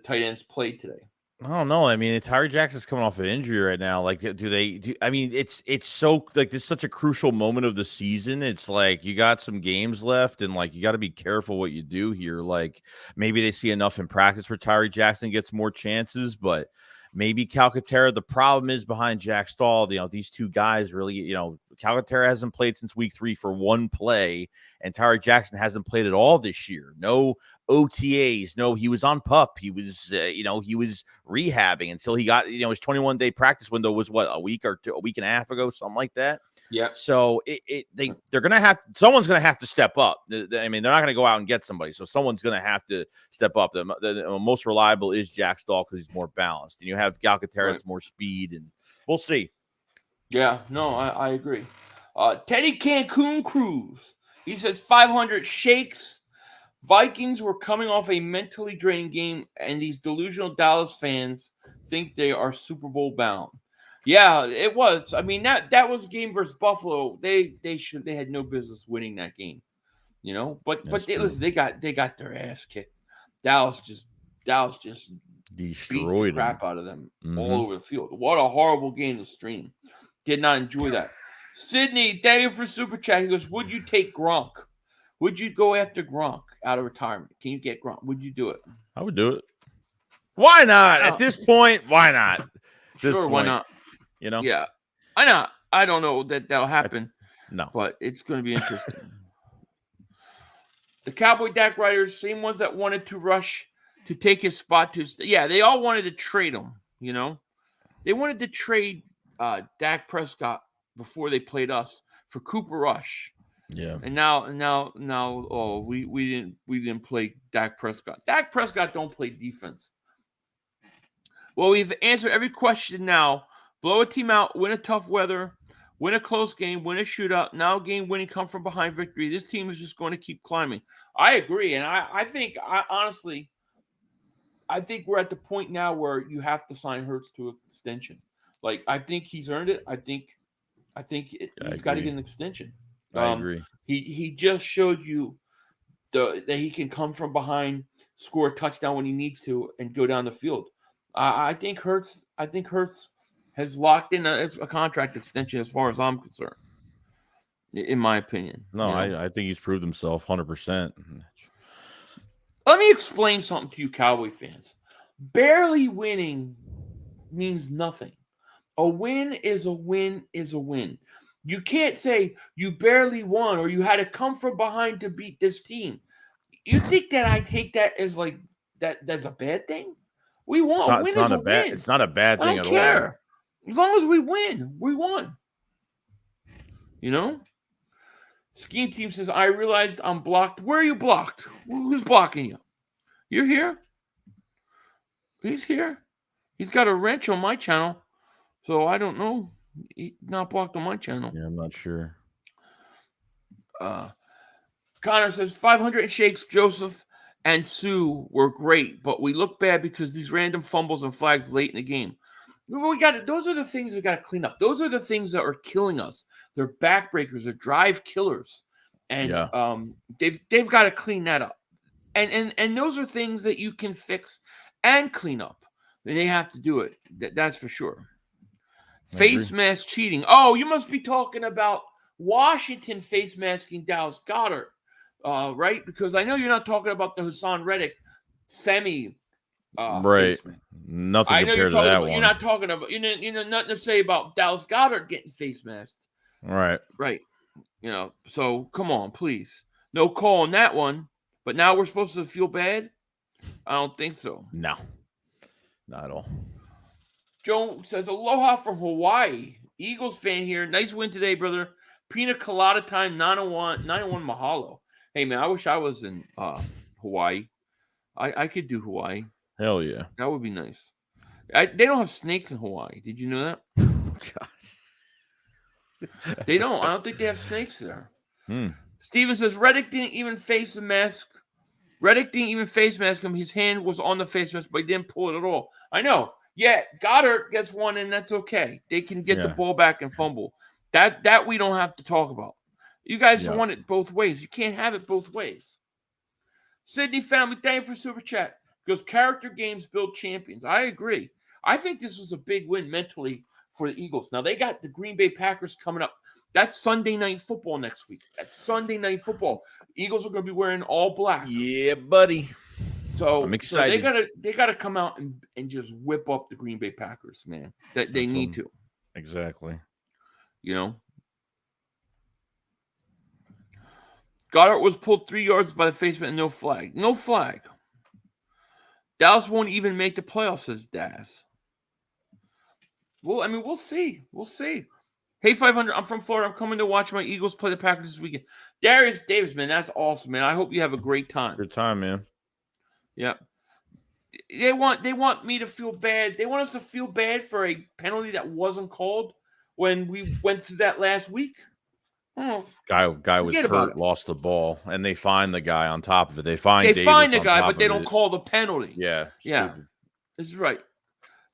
tight ends played today? I don't know. I mean, Tyree Jackson's coming off an injury right now. Like, I mean, it's so, like, this is such a crucial moment of the season. It's like you got some games left, and, like, you got to be careful what you do here. Like, maybe they see enough in practice where Tyree Jackson gets more chances, but maybe Calcaterra. The problem is behind Jack Stahl. These two guys really. Calcaterra hasn't played since week 3 for one play, and Tyree Jackson hasn't played at all this year. No OTAs. No, he was on PUP. He was, he was rehabbing until he got, his 21-day practice window was what, a week and a half ago, something like that. Yeah. So they're going to have, someone's going to have to step up. I mean, they're not going to go out and get somebody. So someone's going to have to step up. The most reliable is Jack Stahl because he's more balanced. And you have Calcaterra that's more speed, and we'll see. Yeah, no, I agree. Teddy Cancun Cruz, he says 500 shakes. Vikings were coming off a mentally draining game, and these delusional Dallas fans think they are Super Bowl bound. Yeah, it was. I mean, that was a game versus Buffalo. They had no business winning that game, But listen, they got their ass kicked. Dallas just destroyed the crap out of them all over the field. What a horrible game to stream. Did not enjoy that. Sydney, thank you for Super Chat. He goes, would you take Gronk? Would you go after Gronk out of retirement? Can you get Gronk? Would you do it? I would do it. Why not? At this point, why not? Why not? Yeah. I know. I don't know that'll happen. No. But it's going to be interesting. The Cowboy Dak Riders, same ones that wanted to rush to take his spot yeah, they all wanted to trade him, They wanted to trade Dak Prescott before they played us for Cooper Rush. Yeah. And now we didn't play Dak Prescott. Dak Prescott don't play defense. Well, we've answered every question now. Blow a team out, win a tough weather, win a close game, win a shootout. Now game winning, come from behind victory. This team is just going to keep climbing. I agree, and I think honestly we're at the point now where you have to sign Hurts to an extension. Like, I think he's earned it. I think he's got to get an extension. I agree. He just showed you that he can come from behind, score a touchdown when he needs to, and go down the field. I think Hurts has locked in a contract extension as far as I'm concerned, in my opinion. No, I think he's proved himself 100%. Let me explain something to you Cowboy fans. Barely winning means nothing. A win is a win is a win. You can't say you barely won or you had to come from behind to beat this team. You think that I take that as like that's a bad thing? We won. It's not a bad thing at all. As long as we win, we won. Scheme Team says, I realized I'm blocked. Where are you blocked? Who's blocking you? You're here? He's here. He's got a wrench on my channel. So I don't know. He's not blocked on my channel. Yeah, I'm not sure. Connor says 500 shakes. Joseph and Sue were great, but we look bad because these random fumbles and flags late in the game. Those are the things we got to clean up. Those are the things that are killing us. They're backbreakers. They're drive killers, and they've got to clean that up. And those are things that you can fix and clean up. And they have to do it. That's for sure. Face mask cheating. Oh, you must be talking about Washington face masking Dallas Goedert, right? Because I know you're not talking about the Hassan Reddick semi. Right. Nothing compared to that one. You're not talking about. Nothing to say about Dallas Goedert getting face masked. Right. Right. So come on, please. No call on that one. But now we're supposed to feel bad? I don't think so. No. Not at all. Joe says, aloha from Hawaii. Eagles fan here. Nice win today, brother. Pina colada time, 901 mahalo. Hey, man, I wish I was in Hawaii. I could do Hawaii. Hell yeah. That would be nice. They don't have snakes in Hawaii. Did you know that? They don't. I don't think they have snakes there. Steven says Reddick didn't even face the mask. Reddick didn't even face mask him. His hand was on the face mask, but he didn't pull it at all. I know. Yeah, Goddard gets one, and that's okay. They can get the ball back and fumble. That we don't have to talk about. You guys want it both ways. You can't have it both ways. Sydney family, thank you for super chat. Because character games build champions. I agree. I think this was a big win mentally for the Eagles. Now, they got the Green Bay Packers coming up. That's Sunday Night Football next week. That's Sunday Night Football. Eagles are going to be wearing all black. Yeah, buddy. So I'm excited. So they gotta come out and just whip up the Green Bay Packers, man. That they need to. Exactly. You know? Goddard was pulled 3 yards by the face mask and no flag. No flag. Dallas won't even make the playoffs, says Daz. Well, I mean, we'll see. We'll see. Hey, 500, I'm from Florida. I'm coming to watch my Eagles play the Packers this weekend. Darius Davis, man, that's awesome, man. I hope you have a great time. Good time, man. Yeah. They want me to feel bad. They want us to feel bad for a penalty that wasn't called when we went through that last week. Oh, guy was hurt, lost the ball, and they find the guy on top of it. They find the guy, but they don't call the penalty. Yeah. Stupid. That's right.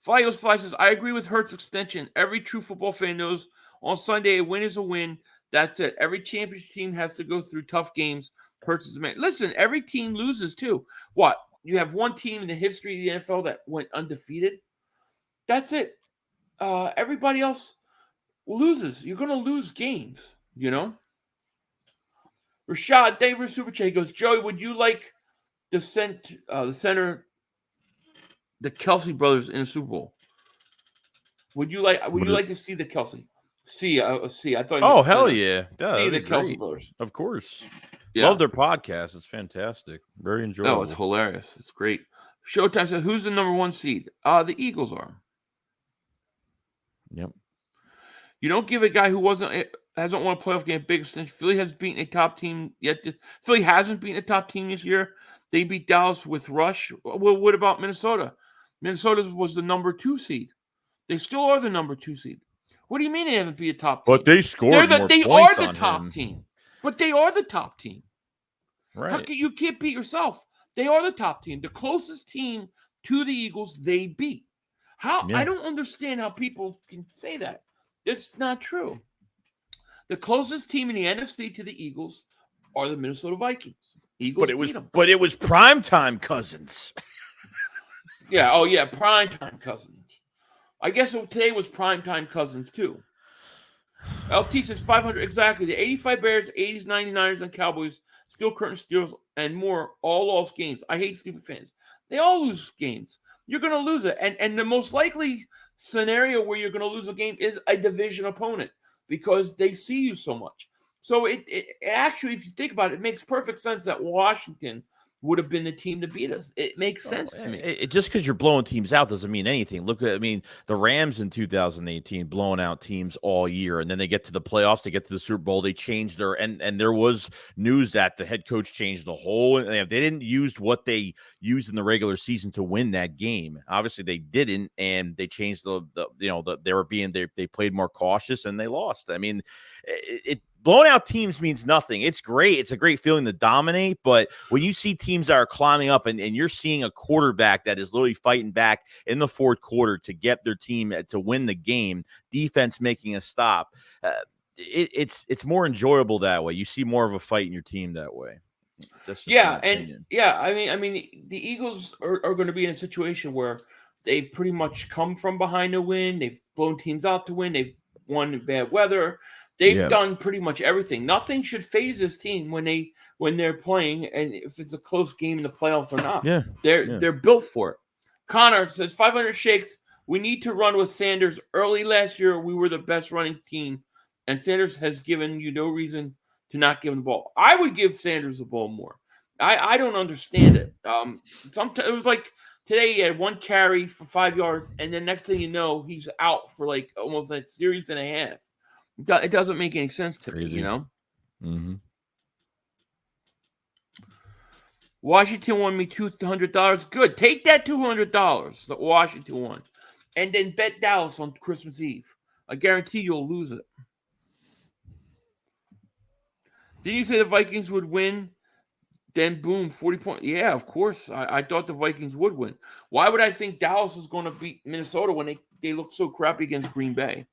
Flyos Fly says, I agree with Hurts' extension. Every true football fan knows on Sunday a win is a win. That's it. Every championship team has to go through tough games. Hurts is a man. Listen, every team loses too. What? You have one team in the history of the NFL that went undefeated. That's it. Everybody else loses. You're going to lose games, you know? Rashad, thank you for Super Chat. He goes, Joey, would you like the center, the Kelsey brothers in the Super Bowl? Would you like to see the Kelsey? See. I thought. Oh, hell yeah! See the Kelsey brothers, of course. Yeah. Love their podcast. It's fantastic. Very enjoyable. Oh, it's hilarious. It's great. Showtime said, "Who's the number one seed?" The Eagles are. Yep. You don't give a guy who hasn't won a playoff game a big extension. Philly has beaten a top team yet. Philly hasn't beaten a top team this year. They beat Dallas with Rush. Well, what about Minnesota? Minnesota was the number 2 seed. They still are the number 2 seed. What do you mean they haven't beat a top team? But they scored more they points are the on top him. team. But they are the top team. Right. You can't beat yourself. They are the top team. The closest team to the Eagles, they beat. How? Yeah. I don't understand how people can say that. It's not true. The closest team in the NFC to the Eagles are the Minnesota Vikings. Eagles beat them. But it was primetime cousins. Yeah. Oh, yeah. Primetime cousins. I guess today was primetime cousins, too. LT says 500. Exactly. The 85 Bears, 80s, 99ers, and Cowboys, Steel Curtain Steelers, and more all lost games. I hate stupid fans. They all lose games. You're going to lose it. And the most likely scenario where you're going to lose a game is a division opponent because they see you so much. So it actually, if you think about it, it makes perfect sense that Washington would have been the team to beat us. It makes sense to me. Just because you're blowing teams out doesn't mean anything. Look at, the Rams in 2018 blowing out teams all year, and then they get to the playoffs, they get to the Super Bowl, they changed their and there was news that the head coach changed the whole. They didn't use what they used in the regular season to win that game. Obviously, they didn't, and they changed they played more cautious and they lost. Blowing out teams means nothing. It's great. It's a great feeling to dominate. But when you see teams that are climbing up and you're seeing a quarterback that is literally fighting back in the fourth quarter to get their team to win the game, defense making a stop, it's more enjoyable that way. You see more of a fight in your team that way. Yeah, the Eagles are going to be in a situation where they've pretty much come from behind to win. They've blown teams out to win. They've won in bad weather. They've done pretty much everything. Nothing should phase this team when they're playing, and if it's a close game in the playoffs or not. Yeah, they're built for it. Connor says 500 shakes. We need to run with Sanders. Early last year, we were the best running team, and Sanders has given you no reason to not give him the ball. I would give Sanders the ball more. I don't understand it. Sometimes it was like today he had 1 carry for 5 yards, and then next thing you know, he's out for like almost a series and a half. It doesn't make any sense to me, you know? Mm-hmm. Washington won me $200. Good. Take that $200 that Washington won, and then bet Dallas on Christmas Eve. I guarantee you'll lose it. Did you say the Vikings would win? Then boom, 40 points. Yeah, of course. I thought the Vikings would win. Why would I think Dallas was going to beat Minnesota when they look so crappy against Green Bay?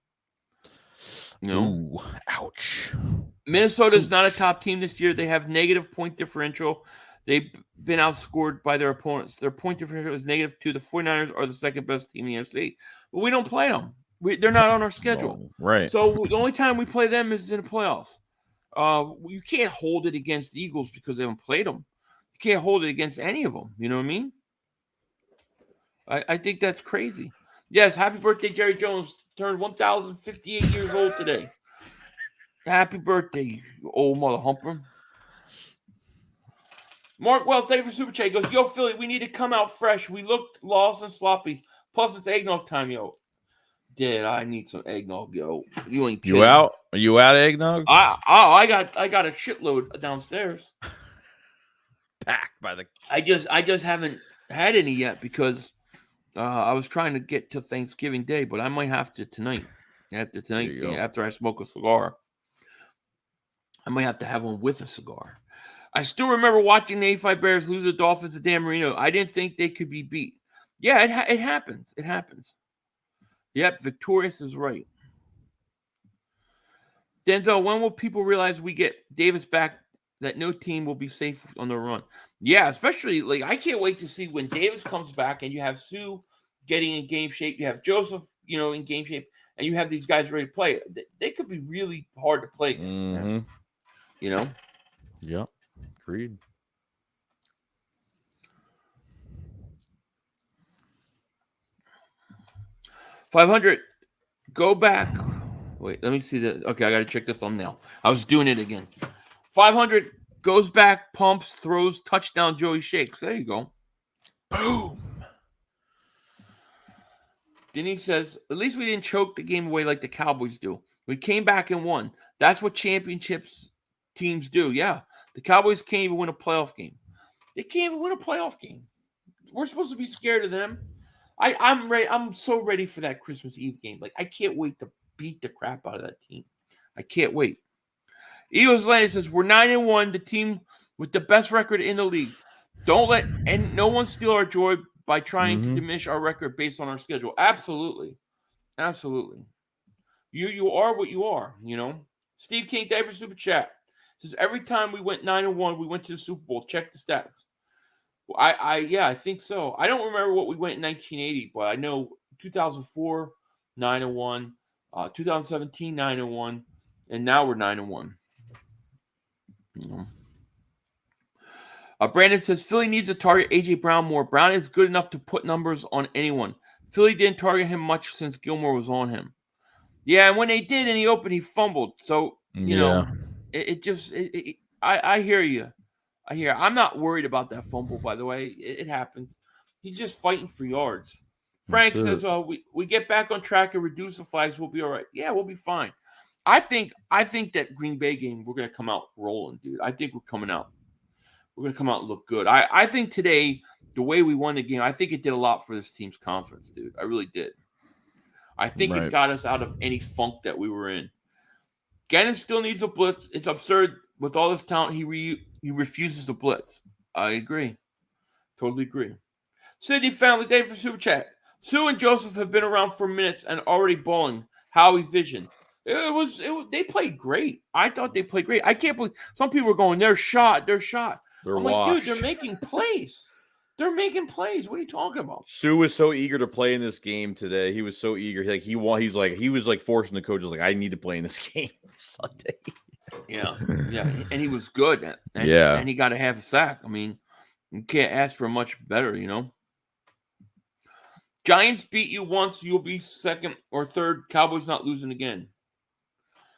You know? Ooh, ouch. Minnesota is not a top team this year. They have negative point differential. They've been outscored by their opponents. Their point differential is -2. The 49ers are the second best team in the NFC. But we don't play them. They're not on our schedule. Right. So the only time we play them is in the playoffs. You can't hold it against the Eagles because they haven't played them. You can't hold it against any of them. You know what I mean? I think that's crazy. Yes, happy birthday, Jerry Jones. Turned 1,058 years old today. Happy birthday, you old mother humper. Mark Wells, thank you for Super Chat. He goes, yo, Philly, we need to come out fresh. We looked lost and sloppy. Plus, it's eggnog time, yo. Dad, I need some eggnog, yo. You ain't kidding. You out? Are you out of eggnog? I got a shitload downstairs. Packed by the. I just haven't had any yet because I was trying to get to Thanksgiving Day, but I might have to tonight. After I smoke a cigar, I might have to have one with a cigar. I still remember watching the 85 Bears lose the Dolphins to Dan Marino. I didn't think they could be beat. Yeah, it happens. It happens. Yep, Victorious is right. Denzel, when will people realize we get Davis back, that no team will be safe on the run? Yeah, especially, like, I can't wait to see when Davis comes back and you have Sue getting in game shape. You have Joseph, in game shape, and you have these guys ready to play. They could be really hard to play against. Mm-hmm. Yep. Agreed. $500. Go back. Wait, let me see the. Okay, I got to check the thumbnail. I was doing it again. 500 goes back, pumps, throws, touchdown. Joey shakes. There you go. Boom. Denise says, at least we didn't choke the game away like the Cowboys do. We came back and won. That's what championships teams do. Yeah. The Cowboys can't even win a playoff game. They can't even win a playoff game. We're supposed to be scared of them. I'm ready. I'm so ready for that Christmas Eve game. Like, I can't wait to beat the crap out of that team. I can't wait. Eagles Landis says, we're 9-1, the team with the best record in the league. Don't let no one steal our joy by trying to diminish our record based on our schedule. Absolutely. Absolutely. You are what you are, Steve King, thank you for Super Chat. Says, every time we went 9-1, we went to the Super Bowl. Check the stats. I think so. I don't remember what we went in 1980, but I know 2004, 9-1, 2017, 9-1, and now we're 9-1. Brandon says, Philly needs to target A.J. Brown more. Brown is good enough to put numbers on anyone. Philly didn't target him much since Gilmore was on him. Yeah, and when they did in the open, he fumbled. So, I hear you. I'm not worried about that fumble, by the way. It happens. He's just fighting for yards. Frank says, we get back on track and reduce the flags, we'll be all right. Yeah, we'll be fine. I think that Green Bay game, we're going to come out rolling, dude. I think we're coming out. We're going to come out and look good. I think today, the way we won the game, I think it did a lot for this team's confidence, dude. I really did. I think it got us out of any funk that we were in. Gannon still needs a blitz. It's absurd. With all this talent, he refuses to blitz. I agree. Totally agree. Sydney family, thank you for Super Chat. Sue and Joseph have been around for minutes and already balling. Howie Vision. They played great. I thought they played great. I can't believe some people were going, they're shot. I'm washed. like, dude, they're making plays. They're making plays. What are you talking about? Sue was so eager to play in this game today. He was so eager. He was forcing the coaches, like, I need to play in this game Sunday. Yeah. And he was good. And he got a half a sack. I mean, you can't ask for much better, Giants beat you once, you'll be second or third. Cowboys not losing again.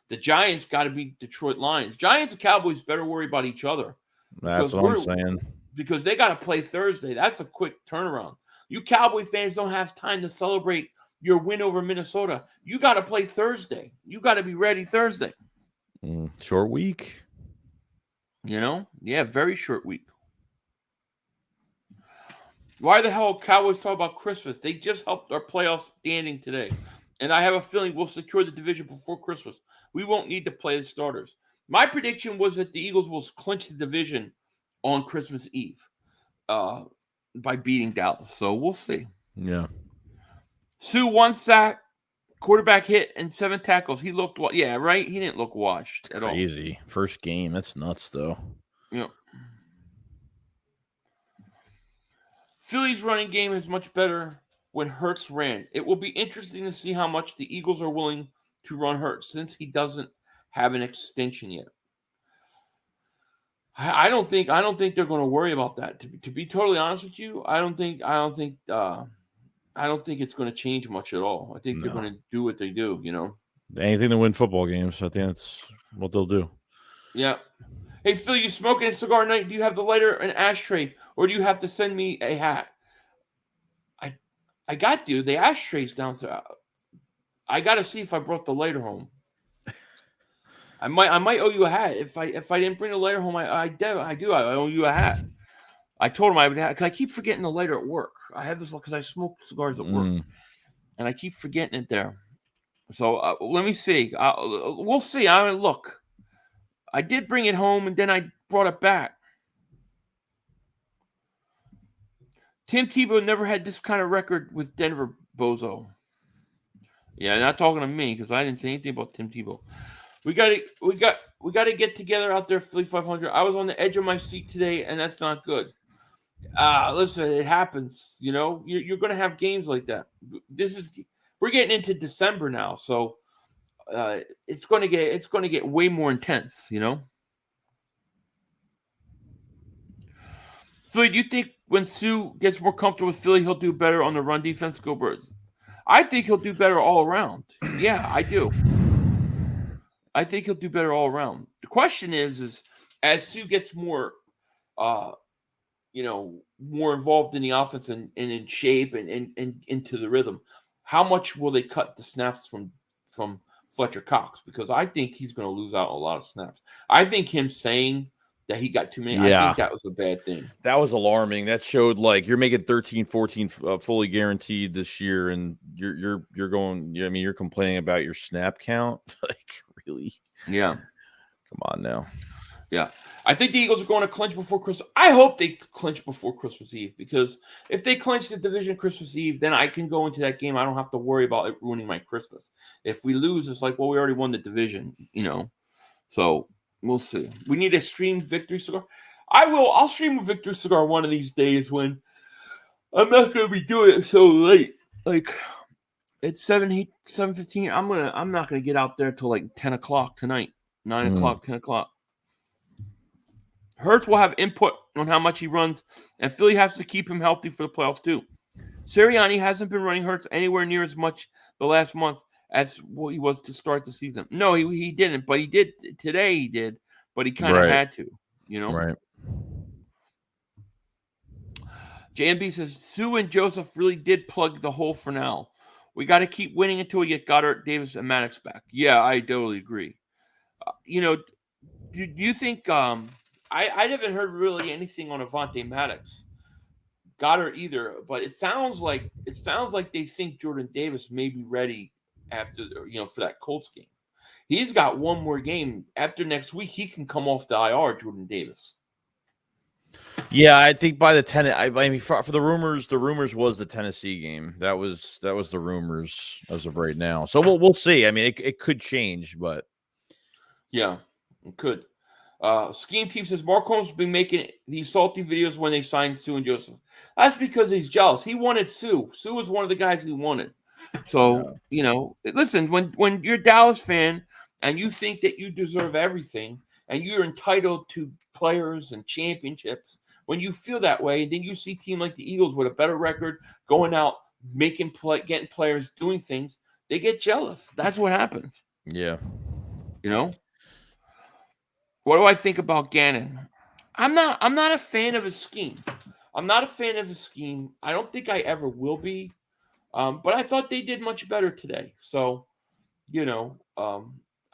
The Giants got to beat Detroit Lions. Giants and Cowboys better worry about each other. That's what I'm saying. Because they got to play Thursday. That's a quick turnaround. You Cowboy fans don't have time to celebrate your win over Minnesota. You got to play Thursday. You got to be ready Thursday. Short week. Yeah, very short week. Why the hell Cowboys talk about Christmas? They just helped our playoff standing today. And I have a feeling we'll secure the division before Christmas. We won't need to play the starters. My prediction was that the Eagles will clinch the division on Christmas Eve by beating Dallas. So we'll see. Yeah. Sue 1 sack, quarterback hit, and 7 tackles. He looked, yeah, right? He didn't look washed at all. Crazy. First game. That's nuts, though. Yeah. Philly's running game is much better when Hurts ran. It will be interesting to see how much the Eagles are willing to run Hurts since he doesn't have an extension yet. I don't think they're going to worry about that. To be totally honest with you, I don't think it's going to change much at all. I think they're going to do what they do. Anything to win football games. I think that's what they'll do. Yeah. Hey Phil, you smoking a cigar night? Do you have the lighter and ashtray, or do you have to send me a hat? I got the ashtrays downstairs. I got to see if I brought the lighter home. I might owe you a hat if I didn't bring the lighter home. I do. I owe you a hat. I told him I would have because I keep forgetting the lighter at work. I have this because I smoke cigars at work, and I keep forgetting it there. So let me see. We'll see. Look. I did bring it home, and then I brought it back. Tim Tebow never had this kind of record with Denver, bozo. Yeah, not talking to me because I didn't say anything about Tim Tebow. We got to get together out there, Philly 500. I was on the edge of my seat today, and that's not good. Listen, it happens. You're going to have games like that. We're getting into December now, so it's going to get way more intense. Philly, do you think when Sue gets more comfortable with Philly, he'll do better on the run defense? Go Birds. I think he'll do better all around. Yeah, I do. I think he'll do better all around. The question is as Sue gets more, more involved in the offense and in shape and into the rhythm, how much will they cut the snaps from Fletcher Cox? Because I think he's going to lose out a lot of snaps. I think him saying that he got too many, I think that was a bad thing. That was alarming. That showed you're making 13, 14 fully guaranteed this year, and you're going. You're complaining about your snap count. Really? Yeah. Come on now. Yeah. I think the Eagles are going to clinch before Christmas. I hope they clinch before Christmas Eve, because if they clinch the division Christmas Eve, then I can go into that game. I don't have to worry about it ruining my Christmas. If we lose, it's we already won the division, So we'll see. We need a stream victory cigar. I'll stream a victory cigar one of these days when I'm not going to be doing it so late. It's 7:15. I'm not going to get out there till 10 o'clock tonight. 9 o'clock, 10 o'clock. Hurts will have input on how much he runs, and Philly has to keep him healthy for the playoffs too. Sirianni hasn't been running Hurts anywhere near as much the last month as what he was to start the season. No, he didn't, but he did today. He did, but he kind of had to, Right. JMB says Sue and Joseph really did plug the hole for now. We got to keep winning until we get Goddard, Davis, and Maddox back. Yeah, I totally agree. Do you think? I haven't heard really anything on Avante Maddox, Goddard either. But it sounds like they think Jordan Davis may be ready after for that Colts game. He's got one more game after next week. He can come off the IR, Jordan Davis. Yeah, I think by the for the rumors was the Tennessee game. That was the rumors as of right now. So we'll see. It could change, but yeah, it could. Scheme Team says Mark Holmes has been making these salty videos when they signed Sue and Joseph. That's because he's jealous. He wanted Sue. Sue was one of the guys he wanted. So listen, when you're a Dallas fan and you think that you deserve everything and you're entitled to players and championships, when you feel that way, and then you see a team like the Eagles with a better record going out, getting players, doing things, they get jealous. That's what happens. Yeah. What do I think about Gannon? I'm not a fan of his scheme. I don't think I ever will be. But I thought they did much better today. So, I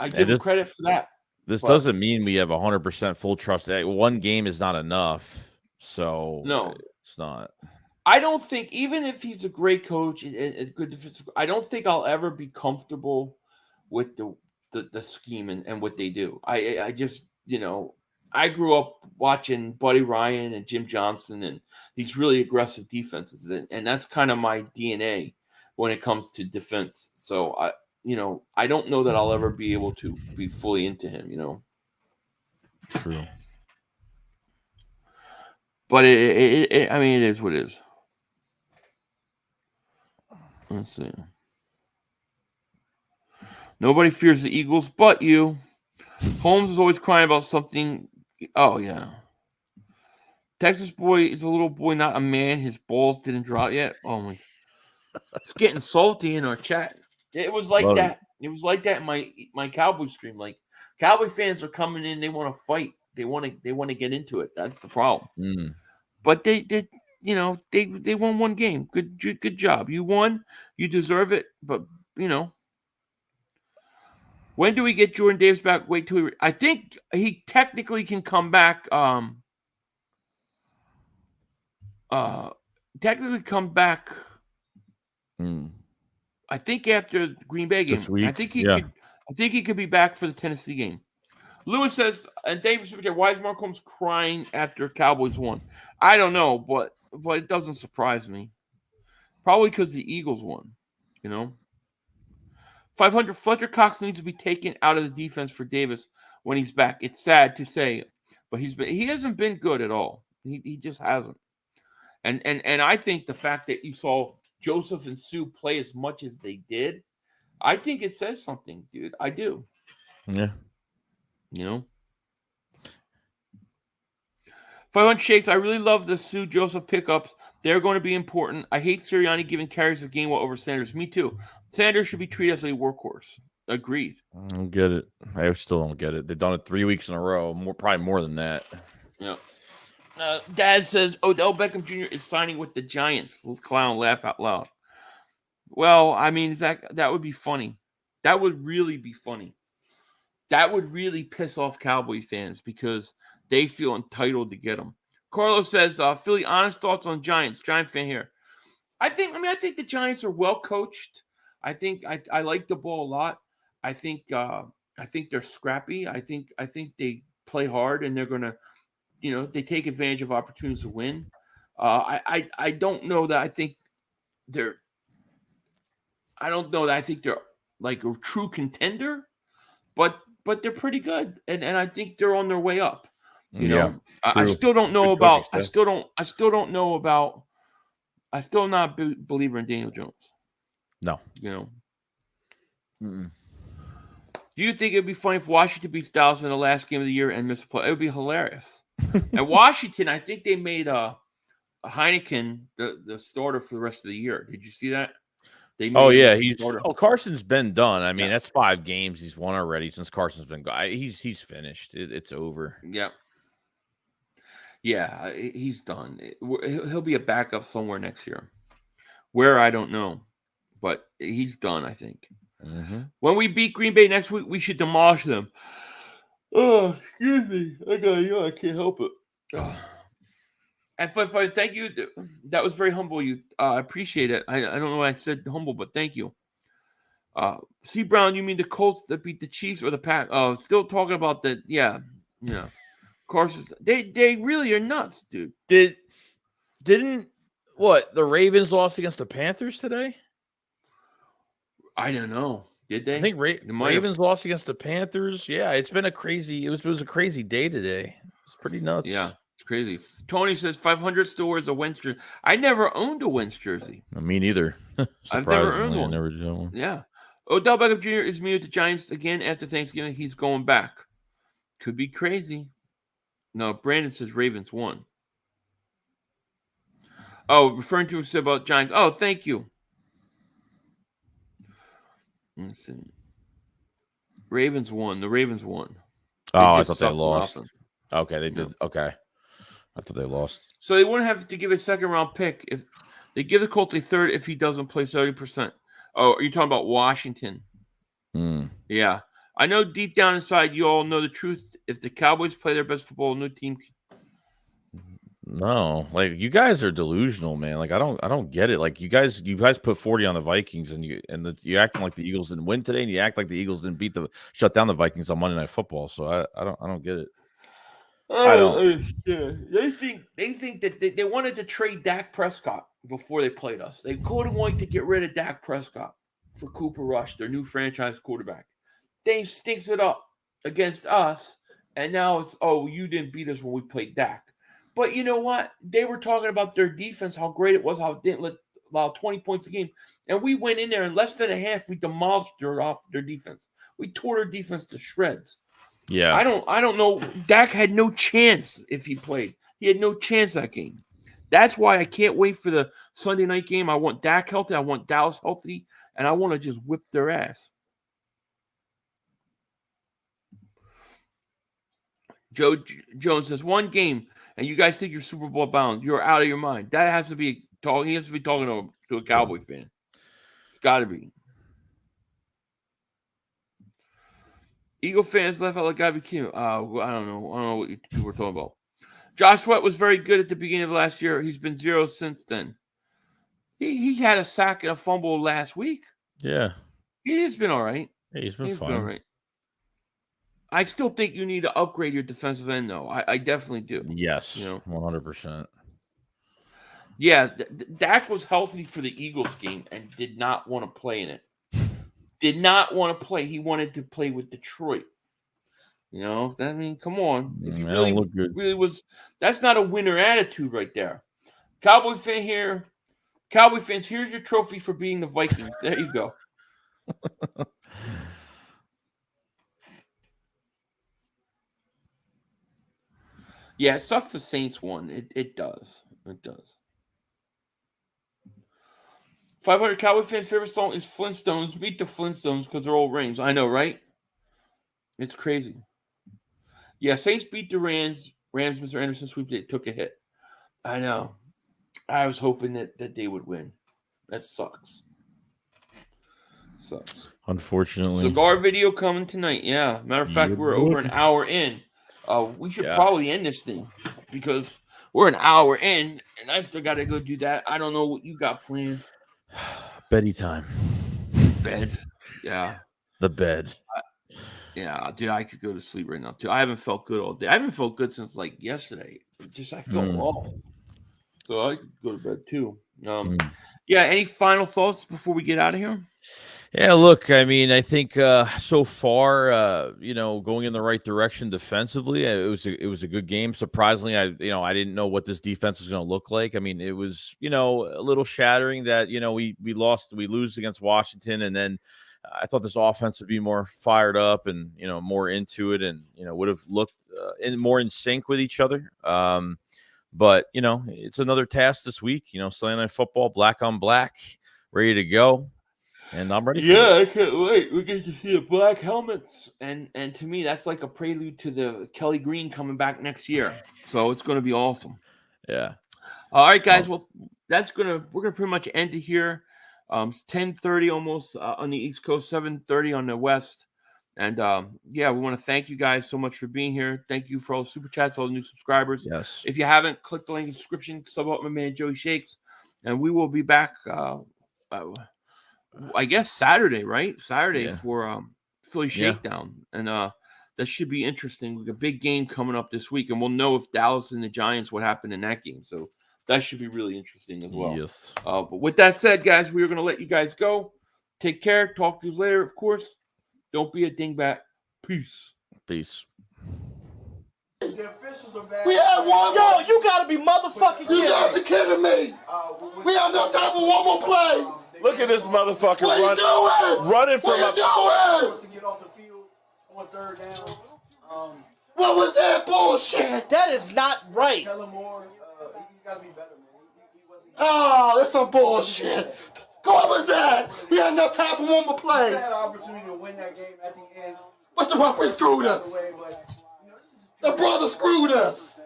give them credit for that. This doesn't mean we have 100% full trust. One game is not enough. So no, it's not. I don't think, even if he's a great coach and a good defensive, I don't think I'll ever be comfortable with the scheme and what they do. I just, I grew up watching Buddy Ryan and Jim Johnson and these really aggressive defenses, and that's kind of my DNA when it comes to defense. So I don't know that I'll ever be able to be fully into him. True. But it is what it is. Let's see. Nobody fears the Eagles but you. Holmes is always crying about something. Oh, yeah. Texas boy is a little boy, not a man. His balls didn't drop yet. Oh, my. It's getting salty in our chat. It was like Love that. It was like that in my Cowboy stream. Like, Cowboy fans are coming in. They want to fight. They want to get into it. That's the problem. Mm. But they won one game. Good job. You won. You deserve it. But, when do we get Jordan Davis back? Wait till I think he technically can come back. Technically come back. I think after the Green Bay game. I think he could. I think he could be back for the Tennessee game. Lewis says, and Davis, why is Mark Holmes crying after Cowboys won? I don't know, but it doesn't surprise me. Probably because the Eagles won. 500 Fletcher Cox needs to be taken out of the defense for Davis when he's back. It's sad to say, but he hasn't been good at all. He just hasn't. And I think the fact that you saw Joseph and Sue play as much as they did, I think it says something, dude. I do. Yeah. 500 Shakes. I really love the Sue Joseph pickups. They're going to be important. I hate Sirianni giving carries of Gainwell over Sanders. Me too. Sanders should be treated as a workhorse. Agreed. I don't get it. I still don't get it. They've done it 3 weeks in a row. Probably more than that. Yeah. Dad says Odell Beckham Jr. is signing with the Giants. Clown laugh out loud. Well, I mean, that would be funny. That would really be funny. That would really piss off Cowboy fans because they feel entitled to get him. Carlos says, Philly, honest thoughts on Giants. Giant fan here. I think the Giants are well coached. I think I like the ball a lot. I think they're scrappy. I think they play hard and they're gonna, they take advantage of opportunities to win. I don't know that I think they're. I don't know that I think they're like a true contender, but they're pretty good, and I think they're on their way up. I still don't know about. I still don't know about. I still not a believer in Daniel Jones. No. Do you think it'd be funny if Washington beats Dallas in the last game of the year and miss a play? It would be hilarious. And Washington, I think they made a Heineken the starter for the rest of the year. Did you see that? Carson's been done. I mean, that's 5 games he's won already since Carson's been gone. He's finished. It's over. Yep. Yeah, he's done. He'll be a backup somewhere next year. Where, I don't know. But he's done, I think. Mm-hmm. When we beat Green Bay next week, we should demolish them. Oh, excuse me. I can't help it. And thank you. That was very humble. I appreciate it. I don't know why I said humble, but thank you. C. Brown, you mean the Colts that beat the Chiefs or the Pack? Still talking about that. Yeah. Carson, they really are nuts, dude. Didn't the Ravens lost against the Panthers today? I don't know. Did they? I think Ravens lost against the Panthers. Yeah, it's been a crazy. It was a crazy day today. It's pretty nuts. Yeah, it's crazy. Tony says 500 still wears a Wentz jersey. I never owned a Wentz jersey. Me neither. I've never earned one. I never did one. Yeah. Odell Beckham Jr. is muted to Giants again after Thanksgiving. He's going back. Could be crazy. No, Brandon says Ravens won. Oh, referring to us about Giants. Oh, thank you. Let's see. Ravens won. The Ravens won. I thought they lost. Okay, they did. No. Okay. I thought they lost. So they wouldn't have to give a second-round pick if they give the Colts a third if he doesn't play 30%. Oh, are you talking about Washington? Yeah. I know deep down inside you all know the truth. If the Cowboys play their best football, no team No, like you guys are delusional, man. Like I don't get it. Like you guys put 40 on the Vikings, and you acting like the Eagles didn't win today, and you act like the Eagles didn't shut down the Vikings on Monday Night Football. So I don't get it. I don't. Yeah. They think that they wanted to trade Dak Prescott before they played us. They couldn't wait to get rid of Dak Prescott for Cooper Rush, their new franchise quarterback. They stinks it up against us, and now it's you didn't beat us when we played Dak. But you know what? They were talking about their defense, how great it was, how it didn't allow 20 points a game, and we went in there in less than a half. We demolished their defense. We tore their defense to shreds. Yeah. I don't know. Dak had no chance if he played. He had no chance that game. That's why I can't wait for the Sunday night game. I want Dak healthy. I want Dallas healthy, and I want to just whip their ass. Joe Jones says, one game, and you guys think you're Super Bowl bound. You're out of your mind. That has to be talking. He has to be talking to a Cowboy fan. It's got to be. Eagle fans left out like gotta be cute. I don't know. I don't know what you were talking about. Josh Sweat was very good at the beginning of last year. He's been zero since then. He had a sack and a fumble last week. Yeah. He's been all right. Yeah, he's been fine. All right. I still think you need to upgrade your defensive end, though. I definitely do. Yes, 100%. Yeah, Dak was healthy for the Eagles game and did not want to play in it. Did not want to play. He wanted to play with Detroit. I mean, come on. If you really was, that's not a winner attitude right there. Cowboy fan here. Cowboy fans, here's your trophy for beating the Vikings. There you go. Yeah, it sucks the Saints won. It does. It does. 500 Cowboy fans' favorite song is Flintstones. Meet the Flintstones because they're old rings. I know, right? It's crazy. Yeah, Saints beat the Rams. Mr. Anderson sweep. They took a hit. I know. I was hoping that they would win. That sucks. Sucks. Unfortunately. Cigar video coming tonight. Yeah. Matter of fact, we're over an hour in. We should probably end this thing because we're an hour in, and I still got to go do that. I don't know what you got planned. Beddy time. Bed. Yeah. The bed. Yeah, dude, I could go to sleep right now, too. I haven't felt good all day. I haven't felt good since, yesterday. I felt off. So I could go to bed, too. Yeah, any final thoughts before we get out of here? Yeah, look, I mean, I think so far, going in the right direction defensively, it was a good game. Surprisingly, I didn't know what this defense was going to look like. I mean, it was, a little shattering that, we lose against Washington, and then I thought this offense would be more fired up and, more into it and, would have looked more in sync with each other. But, it's another task this week, Sunday Night Football, black on black, ready to go. And I'm ready for it. I can't wait. We get to see the black helmets. And to me, that's like a prelude to the Kelly Green coming back next year. So it's going to be awesome. Yeah. All right, guys. Well, we're going to pretty much end it here. It's 10:30 almost on the East Coast, 7:30 on the West. And we want to thank you guys so much for being here. Thank you for all the super chats, all the new subscribers. Yes. If you haven't, click the link in the description, sub up my man Joey Shakes. And we will be back I guess Saturday, right? Saturday for Philly Shakedown. And that should be interesting. We got a big game coming up this week, and we'll know if Dallas and the Giants, what happened in that game. So that should be really interesting as well. Yes. But with that said, guys, we are going to let you guys go. Take care. Talk to you later, of course. Don't be a dingbat. Peace. Peace. We had one. Yo, you gotta be motherfucking kidding me. You gotta be kidding me. We have no time for one more play. Look at this motherfucker What are you doing? running from What are you doing? To get off the field on third down. What was that bullshit? That is not right. Kellen Moore, he's got to be better, man. He wasn't. Oh, that's some bullshit. What was that? We had enough time for one more He play. had an opportunity to win that game at the end. But the referee screwed us. Away, but, this is just The brother screwed us.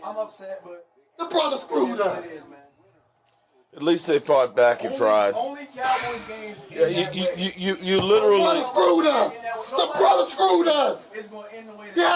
I'm upset, but The brother screwed it us. is, man. At least they fought back and tried. Only Cowboys games. Yeah, you The brother literally. screwed us. The brother screwed us. It's going to end the way. Yeah.